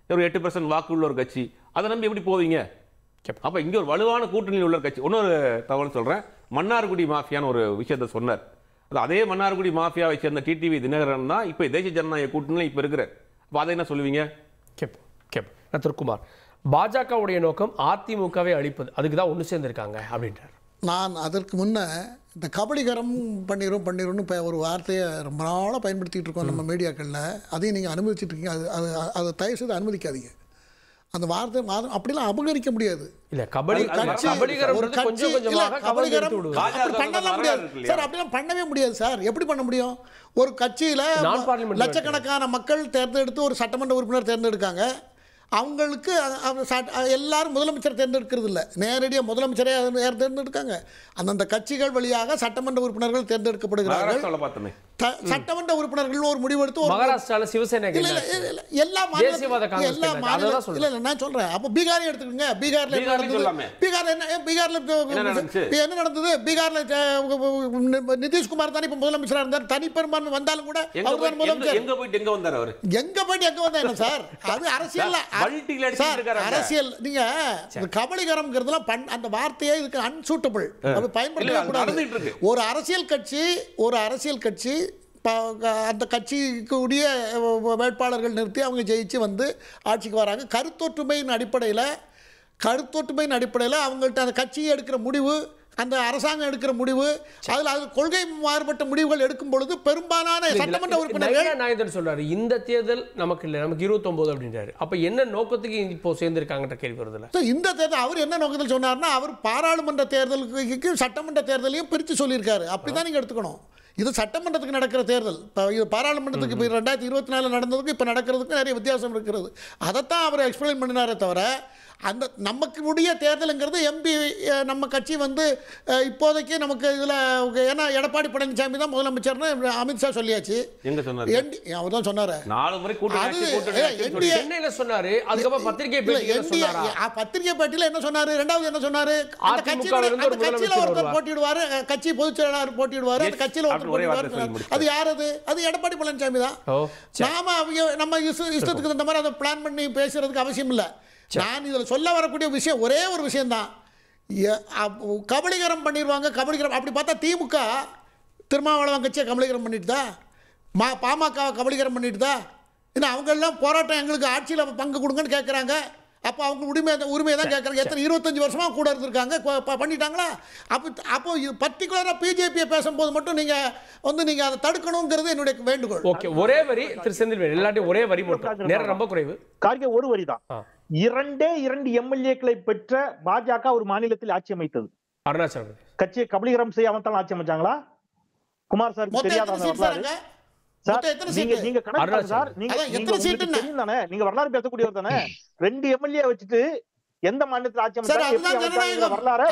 ஒரு 8% வாக்கு உள்ள ஒரு கட்சி, அதை நம்பி எப்படி போவீங்க? அப்ப இங்க ஒரு வலுவான கூட்டணியில் உள்ள கட்சி. இன்னொரு தகவல் சொல்றேன், மன்னார்குடி மாஃபியான்னு ஒரு விஷயத்தை சொன்னார். அதே மன்னார்குடி மாஃபியாவை சேர்ந்த டிடிவி தினகரன் தான் இப்ப தேசிய ஜனநாயக கூட்டணியில் இப்ப இருக்கிறார். அப்ப அதை என்ன சொல்லுவீங்க? திருக்குமார், பாஜகவுடைய நோக்கம் அதிமுகவை அழிப்பது, அதுக்கு தான் ஒன்று சேர்ந்திருக்காங்க அப்படின்றார். நான் அதற்கு முன்ன இந்த கபலீகரம் பண்ணிடும்னு இப்போ ஒரு வார்த்தையை ரொம்ப நாளாக பயன்படுத்திகிட்டு இருக்கோம் நம்ம மீடியாக்களில். அதையும் நீங்கள் அனுமதிச்சுட்டு இருக்கீங்க. அதை தயவு செய்து அனுமதிக்காதீங்க. அந்த வார்த்தை அப்படிலாம் அபகரிக்க முடியாது. இல்ல கபலீகரம் பண்ணலாம் முடியாது சார், அப்படிலாம் பண்ணவே முடியாது சார். எப்படி பண்ண முடியும்? ஒரு கட்சியில் லட்சக்கணக்கான மக்கள் தேர்ந்தெடுத்து ஒரு சட்டமன்ற உறுப்பினர் தேர்ந்தெடுக்காங்க. அவங்களுக்கு எல்லாரும் முதலமைச்சர் தேர்ந்தெடுக்கிறது இல்லை, நேரடியாக முதலமைச்சரே தேர்ந்தெடுக்காங்க. அந்தந்த கட்சிகள் வழியாக சட்டமன்ற உறுப்பினர்கள் தேர்ந்தெடுக்கப்படுகிறார்கள். சட்டமன்ற உறுப்பினர்கள் ஒரு முடிவெடுத்து மகாராஷ்டிரால சிவசேனா எல்லா தேசியவாத காங்கிரஸ் எல்லா என்ன? அததான் மாநிலம் சொல்றேன். இல்ல நான் சொல்றேன். அப்ப பீகாரை எடுத்துக்கோங்க. பீகார்ல என்ன பீகார்லயும் நடந்தது? சொல்லாமே. பீகார்ல என்ன நடந்தது? பீகார்ல நிதிஷ்குமார் தானே இப்ப முதலமைச்சரா இருந்தார். தனிப்பெரும்பான்மை வந்தாலும் கூட அவர் தான் முதலமைச்சர். எங்க போயிட்டு எங்க வந்தாரு அவரு? எங்க போயிட்டு எங்க வந்தா என்ன சார்? அது அரசியல் வல்ட்டில அடிச்சிட்டு இருக்காரு. அரசியல். நீங்க கபலீகரம்ங்கிறதுலாம் அந்த வார்த்தையே இதுக்கு அன்சூட்டபிள். அது பயன்படுத்தவே கூடாது. ஒரு அரசியல் கட்சி அந்த கட்சிக்கு உரிய வேட்பாளர்கள் நிறுத்தி அவங்க ஜெயிச்சு வந்து ஆட்சிக்கு வராங்க. கருத்தொற்றுமையின் அடிப்படையில் அவங்கள்ட்ட அந்த கட்சியை எடுக்கிற முடிவு, அந்த அரசாங்கம் எடுக்கிற முடிவு, அது கொள்கை மாறுபட்ட முடிவுகள் எடுக்கும் பொழுது பெரும்பாலான சட்டமன்ற உறுப்பினர்கள் நாயகன் சொல்றாரு இந்த தேர்தல் நமக்கு இல்லை, நமக்கு 29 அப்படின்றாரு. அப்ப என்ன நோக்கத்துக்கு இப்போ சேர்ந்திருக்காங்கன்ற கேள்வி வருதுல்ல. இந்த தேர்தல் அவர் என்ன நோக்கத்தில் சொன்னார்னா, அவர் பாராளுமன்ற தேர்தலுக்கு சட்டமன்ற தேர்தலையும் பிரித்து சொல்லியிருக்காரு. அப்படிதான் நீங்க எடுத்துக்கணும். இது சட்டமன்றத்துக்கு நடக்கிற தேர்தல். இப்போ இது பாராளுமன்றத்துக்கு இப்போ 2024 நடந்ததுக்கு இப்போ நடக்கிறதுக்கு நிறைய வித்தியாசம் இருக்கிறது. அதைத்தான் அவர் எக்ஸ்பிளைன் பண்ணினாரே தவிர, அந்த நமக்கு உடைய தேர்தலுங்கிறது எம்பி நம்ம கட்சி வந்து இப்போதைக்கு நமக்கு இதில் ஏன்னா எடப்பாடி பழனிசாமி தான் முதலமைச்சர்னு அமித்ஷா சொல்லியாச்சு. எங்க சொன்னாரு? அவர் தான் சொன்னாரு. 4 முறை கூட்டணி சென்னையில சொன்னாரு. அதுக்கப்புறம் பத்திரிகை பேட்டியில என்ன சொன்னாரு? ரெண்டாவது என்ன சொன்னாரு? அந்த கட்சியில ஒருத்தர் போட்டிடுவாரு, கட்சி பொதுச் செயலாளர் போட்டிடுவாரு, அந்த கட்சியில ஒருத்தர் போட்டிடுவாரு. அது யார்? அது எடப்பாடி பழனிசாமி தான். நாம நம்ம இஷ்டத்துக்கு இந்த மாதிரி அதை பிளான் பண்ணி பேசுறதுக்கு அவசியம் இல்லை. நான் இதில் சொல்ல வரக்கூடிய விஷயம் ஒரே ஒரு விஷயம்தான். கபலீகரம் பண்ணிடுவாங்க. கபலீகரம் அப்படி பார்த்தா திமுக திருமாவளவன் கட்சியை கபலீகரம் பண்ணிட்டுதா? பாமக கபலீகரம் பண்ணிட்டுதா? ஏன்னா அவங்கெல்லாம் போராட்டம் எங்களுக்கு ஆட்சியில் பங்கு கொடுங்கன்னு கேட்குறாங்க. அப்போ அவங்க உரிமையை தான் கேட்குறாங்க. எத்தனை 25 வருஷமாக கூட இருந்திருக்காங்க, பண்ணிட்டாங்களா? அப்போ பர்டிகுலராக பிஜேபியை பேசும்போது மட்டும் நீங்கள் அதை தடுக்கணுங்கிறது என்னுடைய வேண்டுகோள். ஓகே, ஒரே வரி திரு செந்தில்வேல், எல்லாத்தையும் ஒரே வரி மட்டும், நேரம் ரொம்ப குறைவு. கார்கே ஒரு வரி தான். 2 எம்எல்ஏக்களை பெற்ற பாஜக ஒரு மாநிலத்தில் ஆட்சி அமைத்தது. அருணாச்சல பிரதேஷ் கட்சியை கபலீகரம் செய்யாமல் தான் ஆட்சி அமைச்சாங்களா? குமார் சார் தெரியாத நீங்க கணக்கு சார், நீங்க வரலாறு பேசக்கூடியவர் தானே. 2 எம்எல்ஏ வச்சுட்டு எந்த மாநிலத்தில் ஆட்சி அமைச்சாங்க வரலாறு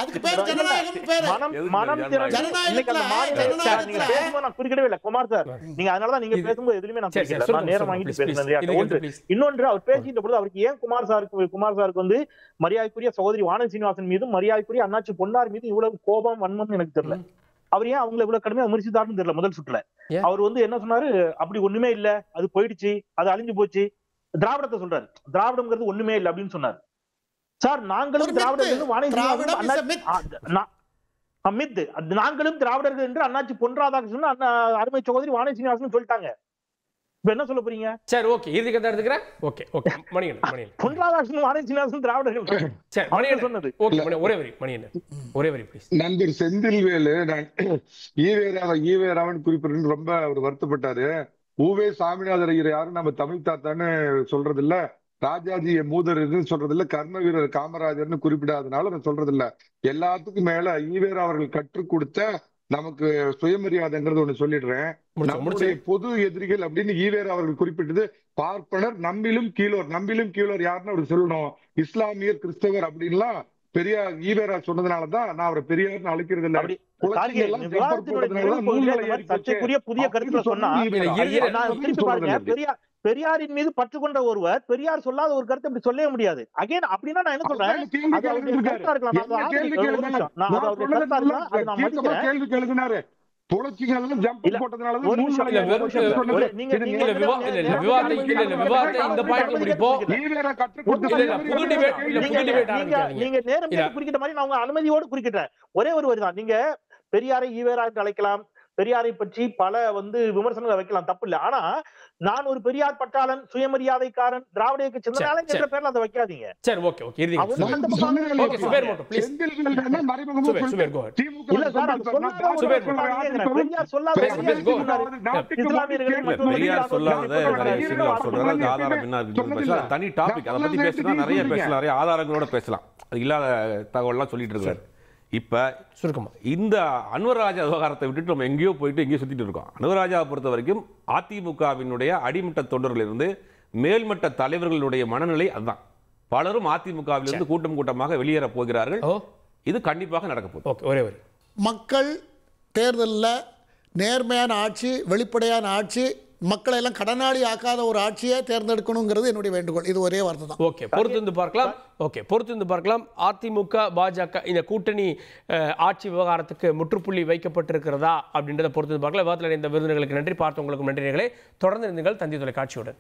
குறிக்கிடவே இல்லை குமார் சார். நீங்க அதனாலதான் நீங்க பேசும்போது எதுவுமே நான் நேரம் வாங்கிட்டு பேசுறேன். இன்னொன்று, அவர் பேசிட்ட பொழுது அவருக்கு ஏன் குமார் சாருக்கு வந்து மரியாதைக்குரிய சகோதரி வானதி சீனிவாசன் மீதும் மரியாதைக்குரிய அண்ணாச்சி பொன்னார் மீது இவ்வளவு கோபம் வன்மம் எனக்கு தெரியல. அவர் ஏன் அவங்களை இவ்வளவு கடுமையா விமர்சித்தாருன்னு தெரியல. முதல் சுற்றுல அவர் வந்து என்ன சொன்னாரு? அப்படி ஒண்ணுமே இல்ல, அது போயிடுச்சு, அது அழிஞ்சு போச்சு. திராவிடத்தை சொல்றாரு. திராவிடம்ங்கிறது ஒண்ணுமே இல்லை அப்படின்னு சொன்னாரு. சார், நாங்களும் திராவிடர்கள் நாங்களும் திராவிடர்கள் என்று அண்ணாச்சி பொன் ராதாகிருஷ்ணன் அருமை சகோதரி வானதி சீனிவாசன் சொல்லிட்டாங்க. இப்ப என்ன சொல்ல போறீங்க? சரி, ஓகே, இறுதி கதை எடுத்துக்கிறேன். ஓகே மணியன் பொன் ராதாகிருஷ்ணன் வானதி சீனிவாசன் திராவிடர்கள். சரி, மணியன் சொன்னது. ஓகே, ஒரே வரி மணியன், ஒரே வரி ப்ளீஸ். நண்பர் செந்தில்வேலு ஈவேராவன் குறிப்பிட்டு ரொம்ப அவர் வருத்தப்பட்டாரு. ஊவே சாமிநாதர் ஐயர் யாரும் நம்ம தமிழ் தாத்தான்னு சொல்றது இல்ல, ராஜாஜிய மூதர்ன்னு சொல்றது இல்ல, கர்ம வீரர் காமராஜர்னு குறிப்பிடாதனால அதை சொல்றது இல்ல. எல்லாத்துக்கும் மேல ஈவேரா அவர்கள் கற்றுக் கொடுத்த நமக்கு சுயமரியாதைங்கிறது ஒண்ணு சொல்லிடுறேன். நம்முடைய பொது எதிரிகள் அப்படின்னு ஈவேரா அவர்கள் குறிப்பிட்டது பார்ப்பனர், நம்பிலும் கீழோர் யாருன்னு அவர் சொல்லணும். இஸ்லாமியர், கிறிஸ்தவர் அப்படின்லாம் பெரியார் ஈவேரா சொன்னதுனாலதான் நான் அவரை பெரியார்னு அழைக்கிறது இல்லை. புதிய கருத்துல சொன்னா பெரியாரின் மீது பற்று கொண்ட ஒருவர் பெரியார் சொல்லாத ஒரு கருத்தை இப்படி சொல்லவே முடியாது. அகைன் அப்படின்னா நான் என்ன சொல்றேன், நீங்க நேரம் குறிக்கிட்ட மாதிரி நான் உங்க அனுமதியோடு குறிக்கிட்டேன். ஒரே ஒரு வரிதான். நீங்க பெரியாரை ஈவேரா என்று அழைக்கலாம், பெரியாரை பற்றி பல விமர்சனங்களை வைக்கலாம், தப்பு இல்லை. ஆனா நான் ஒரு பெரியார் பட்டாளன், சுயமரியாதைக்காரன், திராவிட இயக்க சிந்தனையாளன் என்ற பேர்ல அதை வைக்காதீங்க. சரி, ஓகே ஓகே, இறுதி ஓகே, சுபேர் மோட்டோ ப்ளீஸ். Zubair go ahead. இல்ல சார், அது பெரியார் சொல்லாத பெரியார் சொல்லாத நிறைய விஷயங்கள் சொல்றாரு. ஆதாரம் என்ன இருக்குன்னு தனி டாபிக், அதை பத்தி பேசினா நிறைய பேசலாம், நிறைய ஆதாரங்களோட பேசலாம். அது இல்லாத தகவல்லாம் சொல்லிட்டு இருக்காரு. இப்ப சுருக்கமா இந்த அன்வர் ராஜா விவகாரத்தை விட்டுட்டு நம்ம எங்கேயோ சுத்திட்டு இருக்கோம். அன்வர் ராஜாவை பொறுத்த வரைக்கும் அதிமுகவினுடைய அடிமட்ட தொண்டர்களிலிருந்து மேல்மட்ட தலைவர்களுடைய மனநிலை அதுதான். பலரும் அதிமுகவிலிருந்து கூட்டமாக வெளியேற போகிறார்கள். இது கண்டிப்பாக நடக்க போகுது. ஓகே, ஒரே வரி. மக்கள் தேர்தலில் நேர்மையான ஆட்சி, வெளிப்படையான ஆட்சி, மக்களை எல்லாம் கடனாளி ஆக்காத ஒரு ஆட்சியை தேர்ந்தெடுக்கணுங்கிறது என்னுடைய வேண்டுகோள். இது ஒரே வார்த்தை தான். ஓகே, பொறுத்திருந்து பார்க்கலாம். பொறுத்திருந்து பார்க்கலாம். அதிமுக பாஜக இந்த கூட்டணி ஆட்சி விவகாரத்துக்கு முற்றுப்புள்ளி வைக்கப்பட்டிருக்கிறதா அப்படின்றத பொறுத்திருந்து பார்க்கலாம். விவாதத்தில் இந்த விருந்தினர்களுக்கு நன்றி, பார்த்தவங்களுக்கும் நன்றி. தொடர்ந்து இருந்தீர்கள் தந்தி தொலைக்காட்சியுடன்.